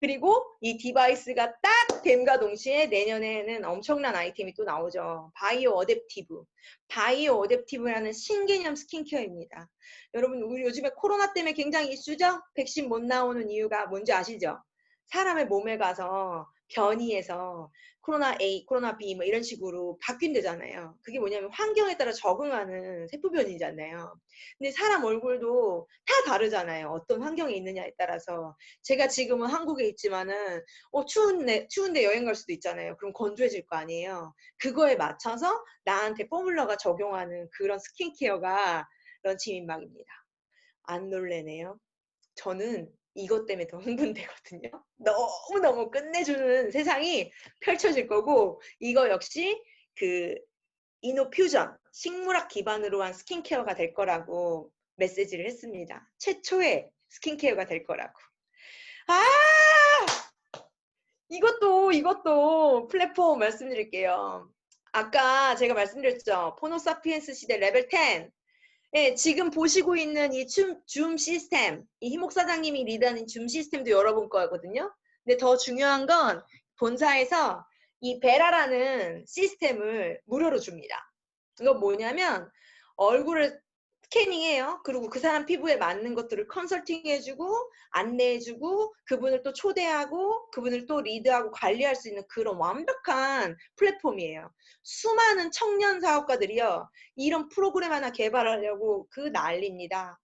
그리고 이 디바이스가 딱 됨과 동시에 내년에는 엄청난 아이템이 또 나오죠. 바이오 어댑티브. 바이오 어댑티브라는 신개념 스킨케어입니다. 여러분 우리 요즘에 코로나 때문에 굉장히 이슈죠? 백신 못 나오는 이유가 뭔지 아시죠? 사람의 몸에 가서 변이해서 코로나 A, 코로나 B 뭐 이런 식으로 바뀐대잖아요. 그게 뭐냐면 환경에 따라 적응하는 세포 변이잖아요. 근데 사람 얼굴도 다 다르잖아요. 어떤 환경에 있느냐에 따라서. 제가 지금은 한국에 있지만은 추운데 여행 갈 수도 있잖아요. 그럼 건조해질 거 아니에요. 그거에 맞춰서 나한테 포뮬러가 적용하는 그런 스킨케어가 런치민박입니다. 안 놀래네요. 저는 이것 때문에 더 흥분되거든요. 너무너무 끝내주는 세상이 펼쳐질 거고 이거 역시 그 이노퓨전, 식물학 기반으로 한 스킨케어가 될 거라고 메시지를 했습니다. 최초의 스킨케어가 될 거라고. 아! 이것도 플랫폼 말씀드릴게요. 아까 제가 말씀드렸죠. 포노사피엔스 시대 레벨 10. 예, 지금 보시고 있는 이 줌 시스템, 이 희목 사장님이 리드하는 줌 시스템도 여러분 거거든요. 근데 더 중요한 건 본사에서 이 베라라는 시스템을 무료로 줍니다. 이건 뭐냐면 얼굴을 스캐닝해요. 그리고 그 사람 피부에 맞는 것들을 컨설팅해주고 안내해주고 그분을 또 초대하고 그분을 또 리드하고 관리할 수 있는 그런 완벽한 플랫폼이에요. 수많은 청년 사업가들이요. 이런 프로그램 하나 개발하려고 그 난리입니다.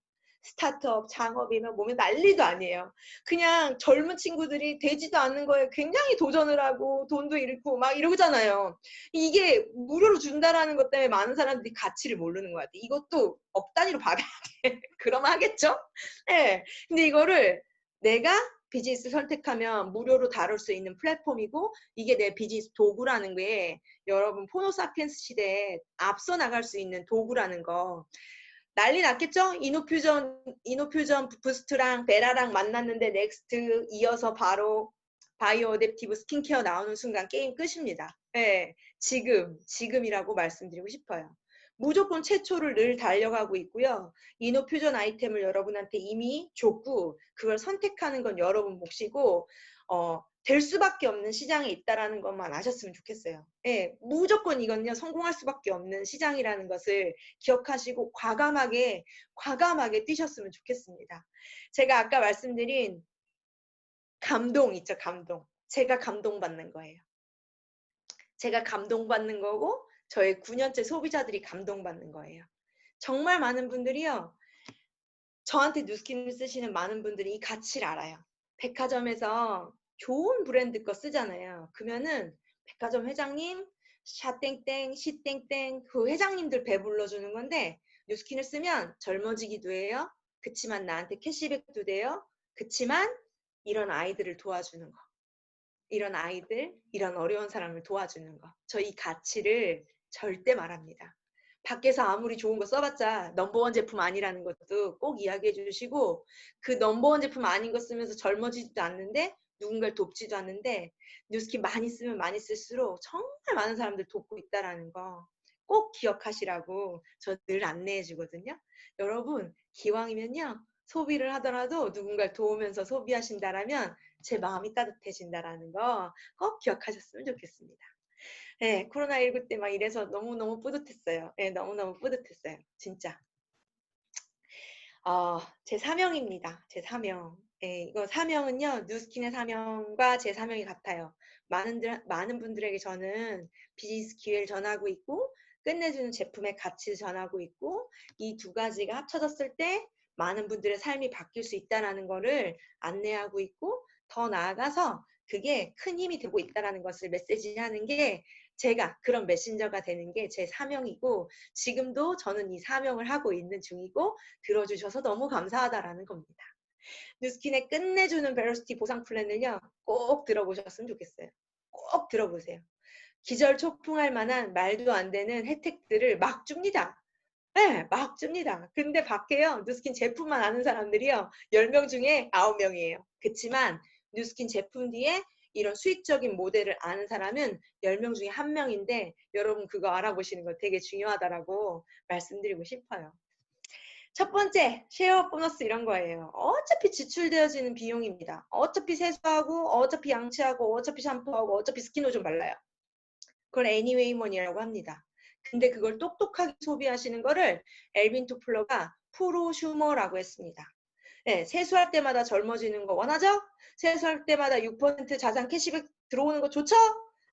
스타트업, 창업이면 몸에 난리도 아니에요. 그냥 젊은 친구들이 되지도 않는 거에 굉장히 도전을 하고 돈도 잃고 막 이러잖아요. 이게 무료로 준다라는 것 때문에 많은 사람들이 가치를 모르는 것 같아요. 이것도 억 단위로 받아야 돼. 그럼 하겠죠? 네. 근데 이거를 내가 비즈니스 선택하면 무료로 다룰 수 있는 플랫폼이고 이게 내 비즈니스 도구라는 게 여러분 포노사피엔스 시대에 앞서 나갈 수 있는 도구라는 거 난리 났겠죠? 이노퓨전 부스트랑 베라랑 만났는데 넥스트 이어서 바로 바이오 어댑티브 스킨케어 나오는 순간 게임 끝입니다. 네, 지금이라고 말씀드리고 싶어요. 무조건 최초를 늘 달려가고 있고요. 이노퓨전 아이템을 여러분한테 이미 줬고 그걸 선택하는 건 여러분 몫이고 될 수밖에 없는 시장에 있다라는 것만 아셨으면 좋겠어요. 예, 무조건 이건요 성공할 수밖에 없는 시장이라는 것을 기억하시고 과감하게 뛰셨으면 좋겠습니다. 제가 아까 말씀드린 감동 있죠, 감동. 제가 감동받는 거예요. 제가 감동받는 거고 저의 9년째 소비자들이 감동받는 거예요. 정말 많은 분들이요. 저한테 뉴스킨을 쓰시는 많은 분들이 이 가치를 알아요. 백화점에서 좋은 브랜드 거 쓰잖아요. 그러면은 백화점 회장님 샤땡땡 시땡땡 그 회장님들 배불러주는 건데 뉴스킨을 쓰면 젊어지기도 해요. 그치만 나한테 캐시백도 돼요. 그치만 이런 아이들을 도와주는 거. 이런 아이들, 이런 어려운 사람을 도와주는 거. 저 이 가치를 절대 말합니다. 밖에서 아무리 좋은 거 써봤자 넘버원 제품 아니라는 것도 꼭 이야기해 주시고 그 넘버원 제품 아닌 거 쓰면서 젊어지지도 않는데 누군가를 돕지도 않는데 뉴스킨 많이 쓰면 많이 쓸수록 정말 많은 사람들 돕고 있다는 거 꼭 기억하시라고 저 늘 안내해 주거든요. 여러분 기왕이면요. 소비를 하더라도 누군가를 도우면서 소비하신다라면 제 마음이 따뜻해진다라는 거 꼭 기억하셨으면 좋겠습니다. 네, 코로나19 때 막 이래서 너무너무 뿌듯했어요. 네, 너무너무 뿌듯했어요. 진짜. 제 사명입니다. 제 사명. 네, 이거 사명은요, 뉴스킨의 사명과 제 사명이 같아요. 많은 분들에게 저는 비즈니스 기회를 전하고 있고, 끝내주는 제품의 가치를 전하고 있고, 이 두 가지가 합쳐졌을 때 많은 분들의 삶이 바뀔 수 있다는 거를 안내하고 있고, 더 나아가서 그게 큰 힘이 되고 있다는 것을 메시지하는 게 제가 그런 메신저가 되는 게 제 사명이고, 지금도 저는 이 사명을 하고 있는 중이고, 들어주셔서 너무 감사하다라는 겁니다. 뉴스킨의 끝내주는 베러시티 보상 플랜을요, 꼭 들어보셨으면 좋겠어요. 꼭 들어보세요. 기절초풍할 만한 말도 안 되는 혜택들을 막 줍니다. 네, 막 줍니다. 근데 밖에요, 뉴스킨 제품만 아는 사람들이요, 10명 중에 9명이에요. 그치만 뉴스킨 제품 뒤에 이런 수익적인 모델을 아는 사람은 10명 중에 1명인데 여러분 그거 알아보시는 거 되게 중요하다라고 말씀드리고 싶어요. 첫 번째, 쉐어 보너스 이런 거예요. 어차피 지출되어지는 비용입니다. 어차피 세수하고, 어차피 양치하고, 어차피 샴푸하고, 어차피 스킨오일 발라요. 그걸 anyway money라고 합니다. 근데 그걸 똑똑하게 소비하시는 거를 엘빈 토플러가 프로슈머라고 했습니다. 네, 세수할 때마다 젊어지는 거 원하죠? 세수할 때마다 6% 자산 캐시백 들어오는 거 좋죠?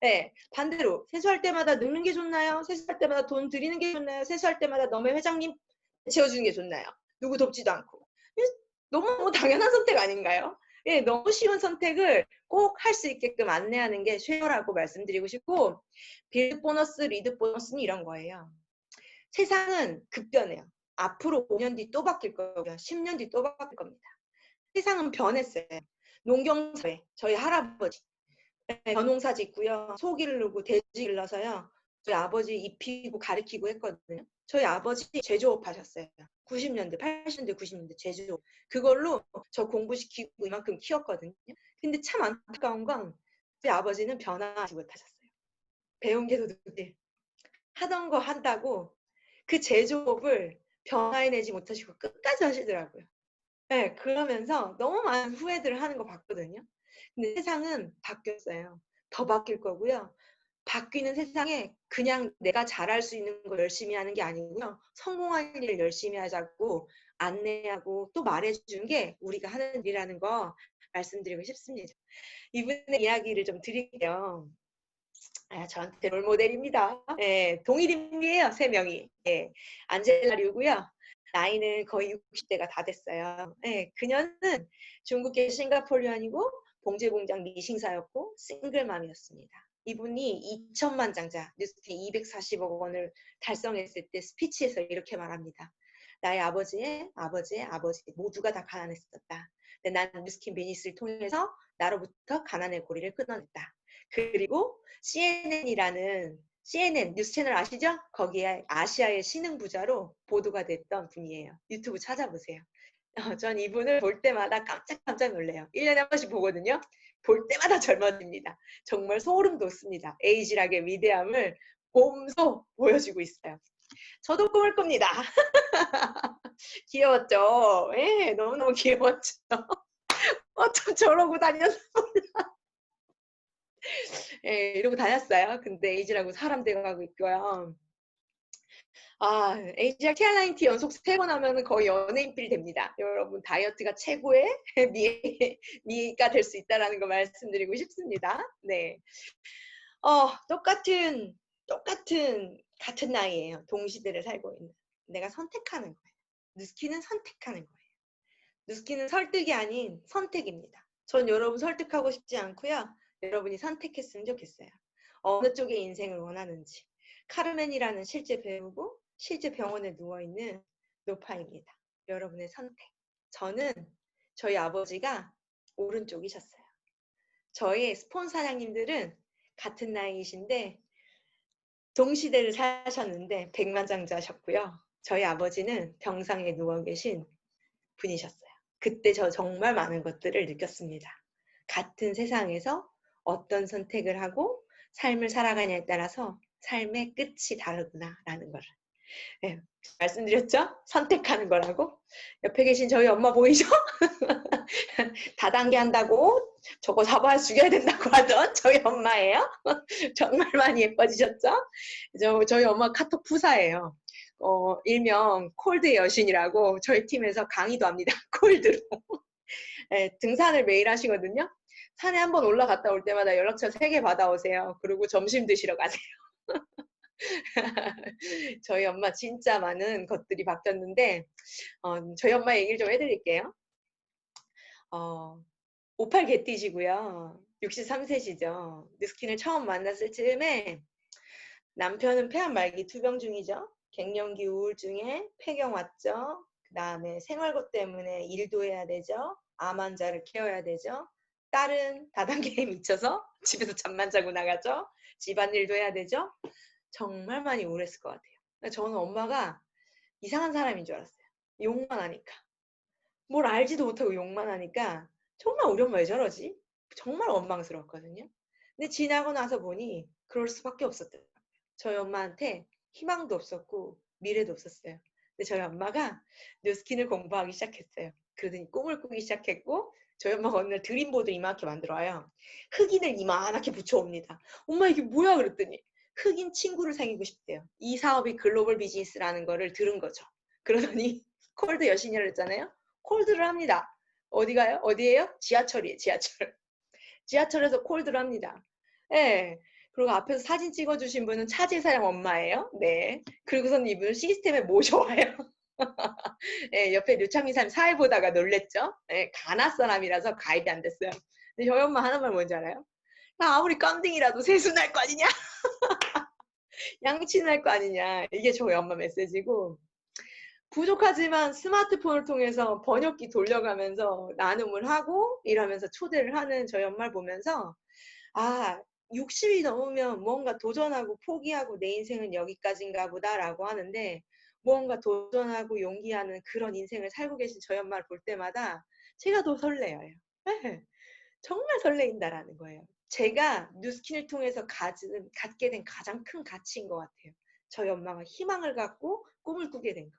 네, 반대로 세수할 때마다 늙는 게 좋나요? 세수할 때마다 돈 드리는 게 좋나요? 세수할 때마다 너의 회장님 채워주는 게 좋나요? 누구 돕지도 않고. 너무 당연한 선택 아닌가요? 예, 너무 쉬운 선택을 꼭 할 수 있게끔 안내하는 게 쉐어라고 말씀드리고 싶고, 빌드 보너스, 리드 보너스는 이런 거예요. 세상은 급변해요. 앞으로 5년 뒤 또 바뀔 거고요. 10년 뒤 또 바뀔 겁니다. 세상은 변했어요. 농경사회, 저희 할아버지 벼농사 짓고요. 소기를 누고 돼지 길러서요. 저희 아버지 입히고 가르치고 했거든요. 저희 아버지 제조업 하셨어요. 90년대, 80년대, 90년대 제조업. 그걸로 저 공부시키고 이만큼 키웠거든요. 근데 참 안타까운 건 저희 아버지는 변화하지 못하셨어요. 배운 게 도둑질. 하던 거 한다고 그 제조업을 변화해내지 못하시고 끝까지 하시더라고요. 네, 그러면서 너무 많은 후회들을 하는 거 봤거든요. 근데 세상은 바뀌었어요. 더 바뀔 거고요. 바뀌는 세상에 그냥 내가 잘할 수 있는 거 열심히 하는 게 아니고요. 성공할 일을 열심히 하자고 안내하고 또 말해주는 게 우리가 하는 일이라는 거 말씀드리고 싶습니다. 이분의 이야기를 좀 드릴게요. 저한테 롤모델입니다. 예, 동일인이에요, 3명이. 예, 안젤라 류고요. 나이는 거의 60대가 다 됐어요. 예, 그녀는 중국계 싱가포르안이고 봉제공장 미싱사였고 싱글맘이었습니다. 이분이 2천만 장자, 뉴스킨 240억 원을 달성했을 때 스피치에서 이렇게 말합니다. 나의 아버지의 아버지 모두가 다 가난했었다. 근데 난 뉴스킨 비즈니스를 통해서 나로부터 가난의 고리를 끊어냈다. 그리고 CNN 뉴스 채널 아시죠? 거기에 아시아의 신흥 부자로 보도가 됐던 분이에요. 유튜브 찾아보세요. 전 이분을 볼 때마다 깜짝 놀래요. 1년에 한 번씩 보거든요. 볼 때마다 젊어집니다. 정말 소름 돋습니다. 에이지락의 위대함을 몸소 보여주고 있어요. 저도 꿈을 꿉니다. 귀여웠죠? 예, 너무너무 귀여웠죠? 어쩜 저러고 다녔나 몰라. 예, 이러고 다녔어요. 근데 에이지라고 사람 돼가고 있고요. 에이지락 T9T 연속 3번 하면 거의 연예인필 됩니다. 여러분 다이어트가 최고의 미가 될 수 있다는 거 말씀드리고 싶습니다. 네. 같은 나이에요. 동시대를 살고 있는. 내가 선택하는 거예요. 뉴스킨은 선택하는 거예요. 뉴스킨은 설득이 아닌 선택입니다. 전 여러분 설득하고 싶지 않고요. 여러분이 선택했으면 좋겠어요. 어느 쪽의 인생을 원하는지. 카르멘이라는 실제 배우고 실제 병원에 누워있는 노파입니다. 여러분의 선택. 저는 저희 아버지가 오른쪽이셨어요. 저희 스폰 사장님들은 같은 나이이신데 동시대를 사셨는데 백만장자셨고요. 저희 아버지는 병상에 누워 계신 분이셨어요. 그때 저 정말 많은 것들을 느꼈습니다. 같은 세상에서 어떤 선택을 하고 삶을 살아가냐에 따라서 삶의 끝이 다르구나라는 거를. 네, 말씀드렸죠? 선택하는 거라고. 옆에 계신 저희 엄마 보이죠? 다단계 한다고 저거 잡아야 죽여야 된다고 하던 저희 엄마예요. 정말 많이 예뻐지셨죠? 저희 엄마 카톡 푸사예요. 일명 콜드의 여신이라고 저희 팀에서 강의도 합니다. 콜드로. 네, 등산을 매일 하시거든요. 산에 한번 올라갔다 올 때마다 연락처 3개 받아오세요. 그리고 점심 드시러 가세요. 저희 엄마 진짜 많은 것들이 바뀌었는데 저희 엄마 얘기를 좀 해드릴게요. 58 개띠시고요. 63세시죠. 뉴스킨을 처음 만났을 즈음에 남편은 폐암 말기 투병 중이죠. 갱년기 우울증에 폐경 왔죠. 그 다음에 생활고 때문에 일도 해야 되죠. 암 환자를 케어해야 되죠. 딸은 다단계에 미쳐서 집에서 잠만 자고 나가죠. 집안일도 해야 되죠. 정말 많이 우울했을 것 같아요. 저는 엄마가 이상한 사람인 줄 알았어요. 욕만 하니까. 뭘 알지도 못하고 욕만 하니까 정말 우리 엄마 왜 저러지? 정말 원망스러웠거든요. 근데 지나고 나서 보니 그럴 수밖에 없었더라고요. 저희 엄마한테 희망도 없었고 미래도 없었어요. 근데 저희 엄마가 뉴스킨을 공부하기 시작했어요. 그러더니 꿈을 꾸기 시작했고 저희 엄마가 어느 날 드림보드 이만하게 만들어와요. 흑인을 이만하게 붙여옵니다. 엄마 이게 뭐야 그랬더니 흑인 친구를 사귀고 싶대요. 이 사업이 글로벌 비즈니스라는 거를 들은 거죠. 그러더니 콜드 여신이라고 했잖아요. 콜드를 합니다. 어디 가요? 어디예요? 지하철이에요. 지하철. 지하철에서 콜드를 합니다. 네. 그리고 앞에서 사진 찍어주신 분은 차지사랑 엄마예요. 네. 그리고선 이분을 시스템에 모셔와요. 네, 옆에 류창민 사람 사회 보다가 놀랬죠. 네, 가나 사람이라서 가입이 안 됐어요. 근데 저희 엄마 하는 말 뭔지 알아요? 나 아무리 깜딩이라도 세수 날 거 아니냐? 양치 날 거 아니냐? 이게 저희 엄마 메시지고 부족하지만 스마트폰을 통해서 번역기 돌려가면서 나눔을 하고 이러면서 초대를 하는 저희 엄마를 보면서 60이 넘으면 무언가 도전하고 포기하고 내 인생은 여기까지인가 보다라고 하는데 무언가 도전하고 용기하는 그런 인생을 살고 계신 저희 엄마를 볼 때마다 제가 더 설레요. 네, 정말 설레인다라는 거예요. 제가 뉴스킨을 통해서 갖게 된 가장 큰 가치인 것 같아요. 저희 엄마가 희망을 갖고 꿈을 꾸게 된 거.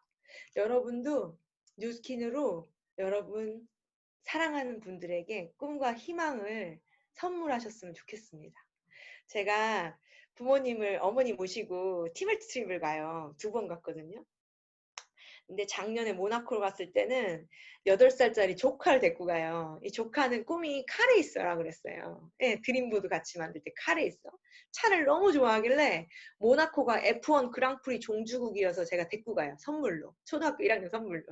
여러분도 뉴스킨으로 여러분 사랑하는 분들에게 꿈과 희망을 선물하셨으면 좋겠습니다. 제가 어머니 모시고 티벨트 트립을 가요. 2번 갔거든요. 근데 작년에 모나코를 갔을 때는 8살짜리 조카를 데리고 가요. 이 조카는 꿈이 카레이서라 그랬어요. 네, 드림보드 같이 만들 때 카레이서. 차를 너무 좋아하길래 모나코가 F1 그랑프리 종주국이어서 제가 데리고 가요. 선물로. 초등학교 1학년 선물로.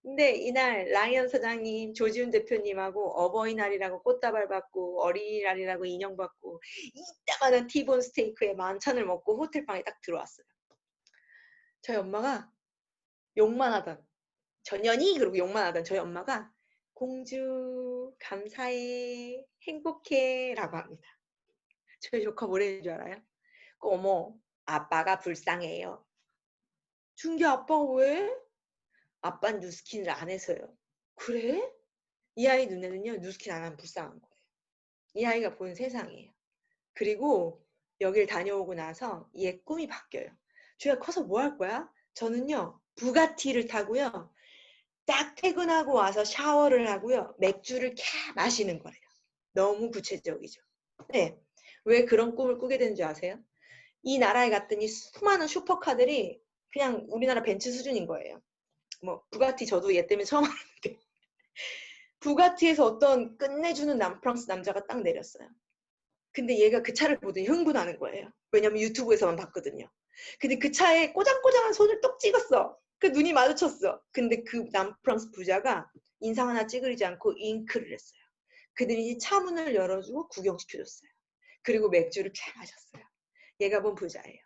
근데 이날 라이언 사장님, 조지훈 대표님하고 어버이날이라고 꽃다발 받고 어린이날이라고 인형 받고 이따만한 티본 스테이크에 만찬을 먹고 호텔방에 딱 들어왔어요. 저희 엄마가 욕만 하던 전년이 그러고 욕만 하던 저희 엄마가 공주 감사해 행복해 라고 합니다. 저희 조카 뭐라는 줄 알아요? 어머 아빠가 불쌍해요. 준기 아빠가 왜? 아빠는 뉴스킨을 안 해서요. 그래? 이 아이 눈에는요 뉴스킨 안 하면 불쌍한 거예요. 이 아이가 보는 세상이에요. 그리고 여길 다녀오고 나서 얘 꿈이 바뀌어요. 주야 커서 뭐 할 거야? 저는요 부가티를 타고요 딱 퇴근하고 와서 샤워를 하고요 맥주를 캬 마시는 거래요. 너무 구체적이죠. 네. 왜 그런 꿈을 꾸게 되는지 아세요? 이 나라에 갔더니 수많은 슈퍼카들이 그냥 우리나라 벤츠 수준인 거예요. 뭐 부가티 저도 얘 때문에 처음 알았는데 부가티에서 어떤 끝내주는 프랑스 남자가 딱 내렸어요. 근데 얘가 그 차를 보더니 흥분하는 거예요. 왜냐면 유튜브에서만 봤거든요. 근데 그 차에 꼬장꼬장한 손을 똑 찍었어. 그 눈이 마주쳤어. 근데 그 남프랑스 부자가 인상 하나 찌그리지 않고 잉크를 했어요. 그들이 차 문을 열어주고 구경시켜줬어요. 그리고 맥주를 쫙 마셨어요. 얘가 본 부자예요.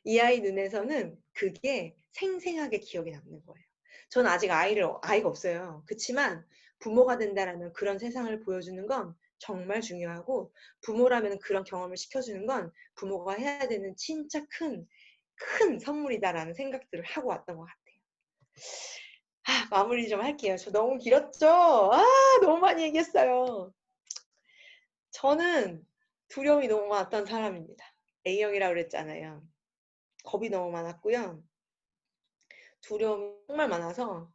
이 아이 눈에서는 그게 생생하게 기억에 남는 거예요. 저는 아직 아이가 없어요. 그렇지만 부모가 된다라는 그런 세상을 보여주는 건 정말 중요하고 부모라면 그런 경험을 시켜주는 건 부모가 해야 되는 진짜 큰 선물이다라는 생각들을 하고 왔던 것 같아요. 마무리 좀 할게요. 저 너무 길었죠? 너무 많이 얘기했어요. 저는 두려움이 너무 많았던 사람입니다. A형이라고 그랬잖아요. 겁이 너무 많았고요. 두려움이 정말 많아서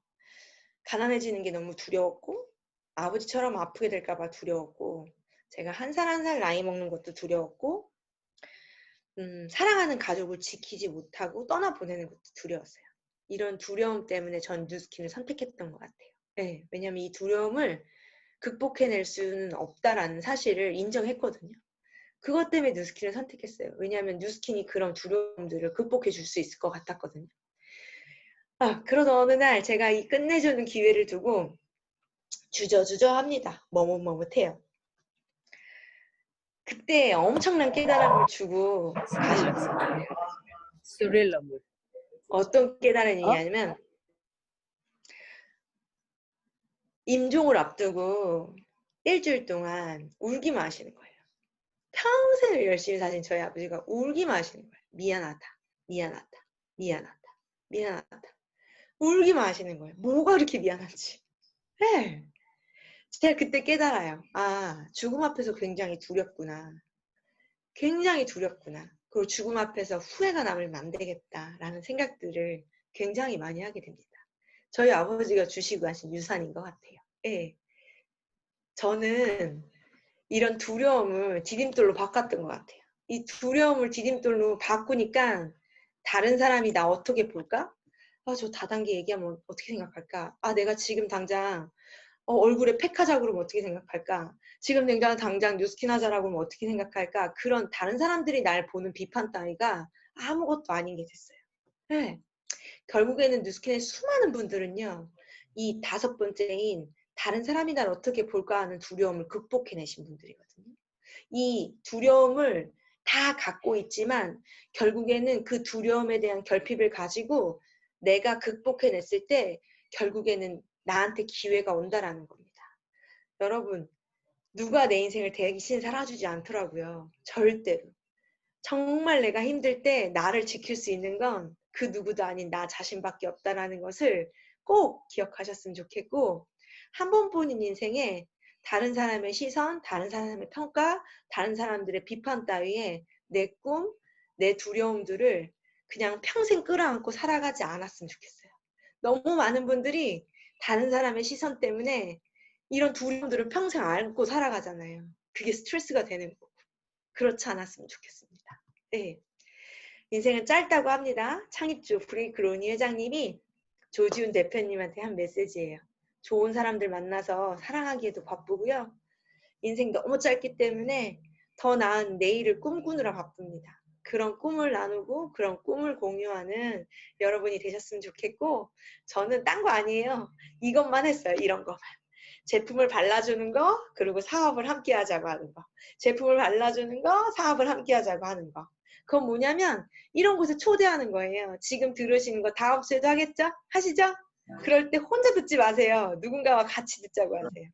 가난해지는 게 너무 두려웠고 아버지처럼 아프게 될까 봐 두려웠고 제가 한 살 한 살 나이 먹는 것도 두려웠고 사랑하는 가족을 지키지 못하고 떠나보내는 것도 두려웠어요. 이런 두려움 때문에 전 뉴스킨을 선택했던 것 같아요. 네, 왜냐하면 이 두려움을 극복해낼 수는 없다라는 사실을 인정했거든요. 그것 때문에 뉴스킨을 선택했어요. 왜냐하면 뉴스킨이 그런 두려움들을 극복해 줄 수 있을 것 같았거든요. 그러던 어느 날 제가 이 끝내주는 기회를 두고 주저주저 합니다. 머뭇머뭇해요. 그때 엄청난 깨달음을 주고 가셨어요. 어떤 깨달음이냐면 임종을 앞두고 일주일 동안 울기만 하시는 거예요. 평생을 열심히 사신 저희 아버지가 울기만 하시는 거예요. 미안하다, 미안하다, 미안하다, 미안하다. 울기만 하시는 거예요. 뭐가 그렇게 미안한지. 네. 제가 그때 깨달아요. 죽음 앞에서 굉장히 두렵구나. 굉장히 두렵구나. 그리고 죽음 앞에서 후회가 남으면 안 되겠다라는 생각들을 굉장히 많이 하게 됩니다. 저희 아버지가 주시고 하신 유산인 것 같아요. 네. 저는 이런 두려움을 디딤돌로 바꿨던 것 같아요. 이 두려움을 디딤돌로 바꾸니까 다른 사람이 나 어떻게 볼까? 저 다단계 얘기하면 어떻게 생각할까? 내가 지금 당장 얼굴에 팩하자 그러면 어떻게 생각할까? 지금 당장 뉴스킨 하자라고 그러면 어떻게 생각할까? 그런 다른 사람들이 날 보는 비판 따위가 아무것도 아닌 게 됐어요. 네. 결국에는 뉴스킨의 수많은 분들은요. 이 5번째인 다른 사람이 날 어떻게 볼까 하는 두려움을 극복해내신 분들이거든요. 이 두려움을 다 갖고 있지만 결국에는 그 두려움에 대한 결핍을 가지고 내가 극복해냈을 때 결국에는 나한테 기회가 온다라는 겁니다. 여러분, 누가 내 인생을 대신 살아주지 않더라고요. 절대로. 정말 내가 힘들 때 나를 지킬 수 있는 건 그 누구도 아닌 나 자신밖에 없다라는 것을 꼭 기억하셨으면 좋겠고 한 번뿐인 인생에 다른 사람의 시선, 다른 사람의 평가, 다른 사람들의 비판 따위에 내 꿈, 내 두려움들을 그냥 평생 끌어안고 살아가지 않았으면 좋겠어요. 너무 많은 분들이 다른 사람의 시선 때문에 이런 두려움들을 평생 안고 살아가잖아요. 그게 스트레스가 되는 거고. 그렇지 않았으면 좋겠습니다. 네. 인생은 짧다고 합니다. 창립주 브레이크 로니 회장님이 조지훈 대표님한테 한 메시지예요. 좋은 사람들 만나서 사랑하기에도 바쁘고요. 인생 너무 짧기 때문에 더 나은 내일을 꿈꾸느라 바쁩니다. 그런 꿈을 나누고 그런 꿈을 공유하는 여러분이 되셨으면 좋겠고 저는 딴 거 아니에요. 이것만 했어요. 이런 거만. 제품을 발라주는 거 그리고 사업을 함께 하자고 하는 거. 제품을 발라주는 거 사업을 함께 하자고 하는 거. 그건 뭐냐면 이런 곳에 초대하는 거예요. 지금 들으시는 거 다음 주에도 하겠죠? 하시죠? 그럴 때 혼자 듣지 마세요. 누군가와 같이 듣자고 하세요.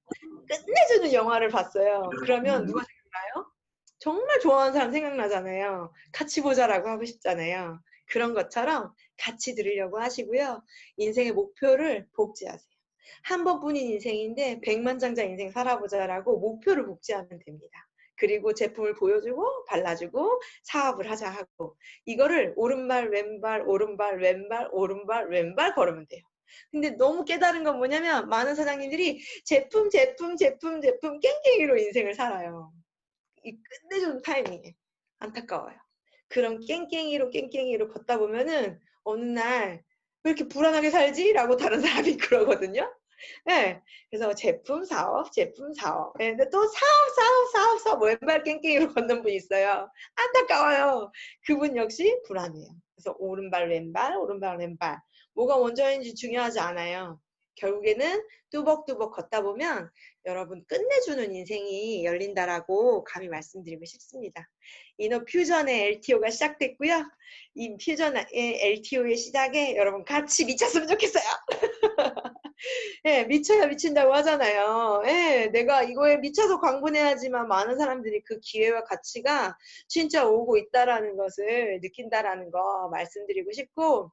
끝내주는 영화를 봤어요. 그러면 누가 생각나요? 정말 좋아하는 사람 생각나잖아요. 같이 보자라고 하고 싶잖아요. 그런 것처럼 같이 들으려고 하시고요. 인생의 목표를 복제하세요. 한 번뿐인 인생인데 100만장자 인생 살아보자라고 목표를 복제하면 됩니다. 그리고 제품을 보여주고 발라주고 사업을 하자 하고 이거를 오른발 왼발 오른발 왼발 오른발 왼발 걸으면 돼요. 근데 너무 깨달은 건 뭐냐면 많은 사장님들이 제품 깽깽이로 인생을 살아요. 이 끝내주는 타이밍에 안타까워요. 그런 깽깽이로 걷다 보면은 어느 날 왜 이렇게 불안하게 살지? 라고 다른 사람이 그러거든요. 네. 그래서 제품 사업. 네. 근데 또 사업 왼발 깽깽이로 걷는 분 있어요. 안타까워요. 그분 역시 불안해요. 그래서 오른발 왼발. 뭐가 먼저인지 중요하지 않아요. 결국에는 뚜벅뚜벅 걷다 보면 여러분 끝내주는 인생이 열린다라고 감히 말씀드리고 싶습니다. 이너 퓨전의 LTO가 시작됐고요. 이 퓨전의 LTO의 시작에 여러분 같이 미쳤으면 좋겠어요. 예, 미쳐야 미친다고 하잖아요. 예, 내가 이거에 미쳐서 광분해야지만 많은 사람들이 그 기회와 가치가 진짜 오고 있다라는 것을 느낀다라는 거 말씀드리고 싶고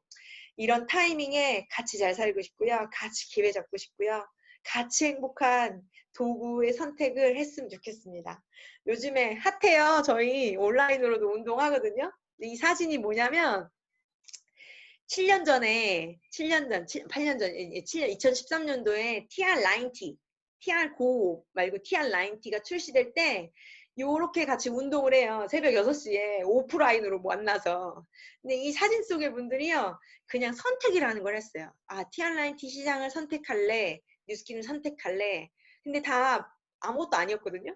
이런 타이밍에 같이 잘 살고 싶고요. 같이 기회 잡고 싶고요. 같이 행복한 도구의 선택을 했으면 좋겠습니다. 요즘에 핫해요. 저희 온라인으로도 운동하거든요. 이 사진이 뭐냐면 7년 전에, 7년 전, 8년 전, 2013년도에 TR90, TR95 말고 TR90가 출시될 때 요렇게 같이 운동을 해요. 새벽 6시에 오프라인으로 만나서. 근데 이 사진 속의 분들이요. 그냥 선택이라는 걸 했어요. 아, TR90 시장을 선택할래? 뉴스킨을 선택할래? 근데 다 아무것도 아니었거든요.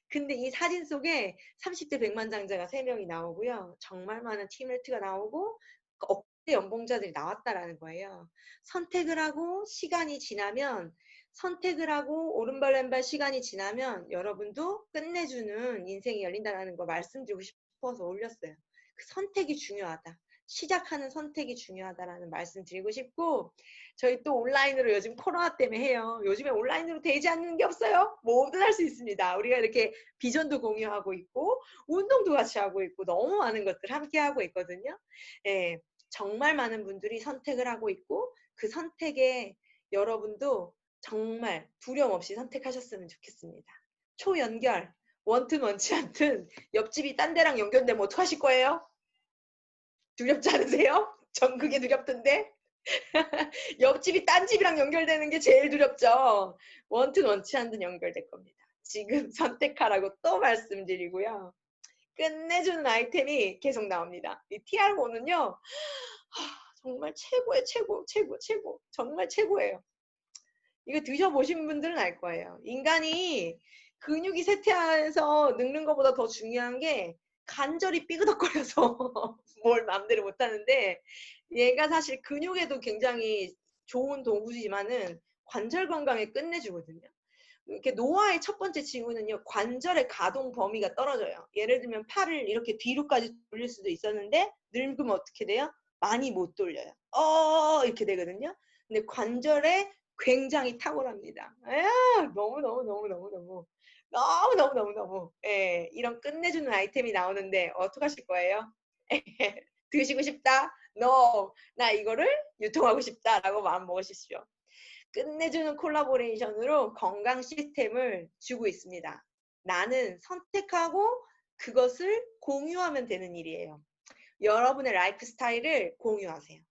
근데 이 사진 속에 30대 백만장자가 3명이 나오고요. 정말 많은 팀레트가 나오고 억대 연봉자들이 나왔다라는 거예요. 선택을 하고 시간이 지나면 선택을 하고 오른발 왼발 시간이 지나면 여러분도 끝내주는 인생이 열린다는 거 말씀드리고 싶어서 올렸어요. 그 선택이 중요하다. 시작하는 선택이 중요하다라는 말씀 드리고 싶고 저희 또 온라인으로 요즘 코로나 때문에 해요. 요즘에 온라인으로 되지 않는 게 없어요. 뭐든 할 수 있습니다. 우리가 이렇게 비전도 공유하고 있고 운동도 같이 하고 있고 너무 많은 것들 함께 하고 있거든요. 예, 정말 많은 분들이 선택을 하고 있고 그 선택에 여러분도 정말 두려움 없이 선택하셨으면 좋겠습니다. 초연결, 원튼 원치 않든 옆집이 딴 데랑 연결되면 어떡하실 거예요? 두렵지 않으세요? 전 그게 두렵던데. 옆집이 딴 집이랑 연결되는 게 제일 두렵죠. 원튼 원치 않든 연결될 겁니다. 지금 선택하라고 또 말씀드리고요. 끝내주는 아이템이 계속 나옵니다. 이 TR5는요. 정말 최고의 최고, 최고, 최고. 정말 최고예요. 이거 드셔보신 분들은 알 거예요. 인간이 근육이 쇠퇴해서 늙는 것보다 더 중요한 게 관절이 삐그덕거려서 뭘 마음대로 못하는데 얘가 사실 근육에도 굉장히 좋은 도구지만은 관절 건강에 끝내주거든요. 이렇게 노화의 첫 번째 징후는요. 관절의 가동 범위가 떨어져요. 예를 들면 팔을 이렇게 뒤로까지 돌릴 수도 있었는데 늙으면 어떻게 돼요? 많이 못 돌려요. 이렇게 되거든요. 근데 관절에 굉장히 탁월합니다. 너무 예, 이런 끝내주는 아이템이 나오는데 어떡하실 거예요? 드시고 싶다? No. 나 이거를 유통하고 싶다라고 마음 먹으십시오. 끝내주는 콜라보레이션으로 건강 시스템을 주고 있습니다. 나는 선택하고 그것을 공유하면 되는 일이에요. 여러분의 라이프 스타일을 공유하세요.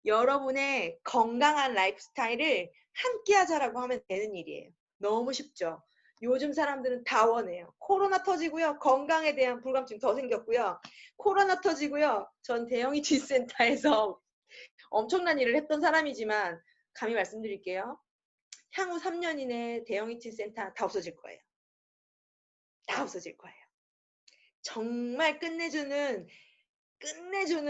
여러분의 건강한 라이프 스타일을 함께 하자라고 하면 되는 일이에요. 너무 쉽죠? 요즘 사람들은 다 원해요. 코로나 터지고요. 건강에 대한 불감증 더 생겼고요. 코로나 터지고요. 전 대형이 G센터에서 엄청난 일을 했던 사람이지만 감히 말씀드릴게요. 향후 3년 이내에 대형 이팅 센터 다 없어질 거예요. 다 없어질 거예요. 정말 끝내주는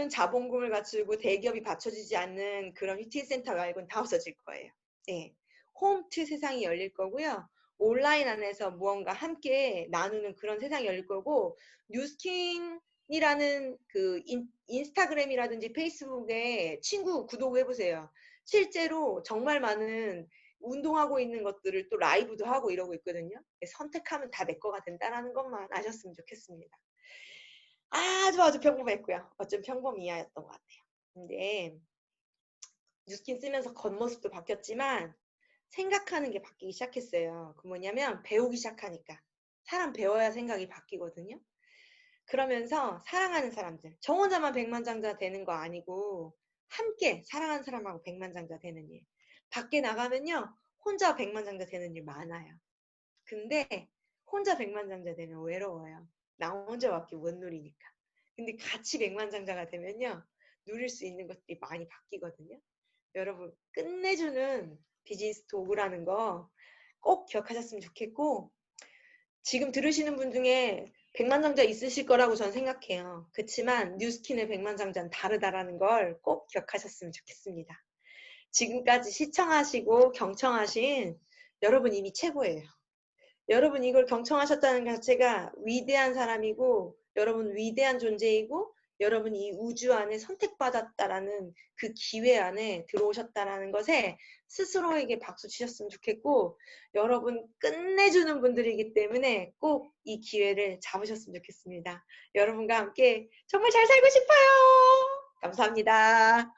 자본금을 갖추고 대기업이 받쳐주지 않는 그런 히팅 센터 말고는 다 없어질 거예요. 네. 홈트 세상이 열릴 거고요. 온라인 안에서 무언가 함께 나누는 그런 세상이 열릴 거고 뉴스킨이라는 그 인스타그램이라든지 페이스북에 친구 구독해보세요. 실제로 정말 많은 운동하고 있는 것들을 또 라이브도 하고 이러고 있거든요. 선택하면 다 내 거가 된다는 것만 아셨으면 좋겠습니다. 아주 평범했고요. 어쩜 평범 이하였던 것 같아요. 근데 뉴스킨 쓰면서 겉모습도 바뀌었지만 생각하는 게 바뀌기 시작했어요. 그 뭐냐면 배우기 시작하니까. 사람 배워야 생각이 바뀌거든요. 그러면서 사랑하는 사람들, 저 혼자만 백만장자 되는 거 아니고 함께 사랑하는 사람하고 백만장자 되는 일. 밖에 나가면요. 혼자 백만장자 되는 일 많아요. 근데 혼자 백만장자 되면 외로워요. 나 혼자밖에 못 누리니까. 근데 같이 백만장자가 되면요. 누릴 수 있는 것들이 많이 바뀌거든요. 여러분 끝내주는 비즈니스 도구라는 거 꼭 기억하셨으면 좋겠고 지금 들으시는 분 중에 백만장자 있으실 거라고 저는 생각해요. 그렇지만 뉴스킨의 백만장자는 다르다라는 걸 꼭 기억하셨으면 좋겠습니다. 지금까지 시청하시고 경청하신 여러분 이미 최고예요. 여러분 이걸 경청하셨다는 것 자체가 위대한 사람이고 여러분 위대한 존재이고 여러분 이 우주 안에 선택받았다라는 그 기회 안에 들어오셨다라는 것에 스스로에게 박수 치셨으면 좋겠고 여러분 끝내주는 분들이기 때문에 꼭 이 기회를 잡으셨으면 좋겠습니다. 여러분과 함께 정말 잘 살고 싶어요. 감사합니다.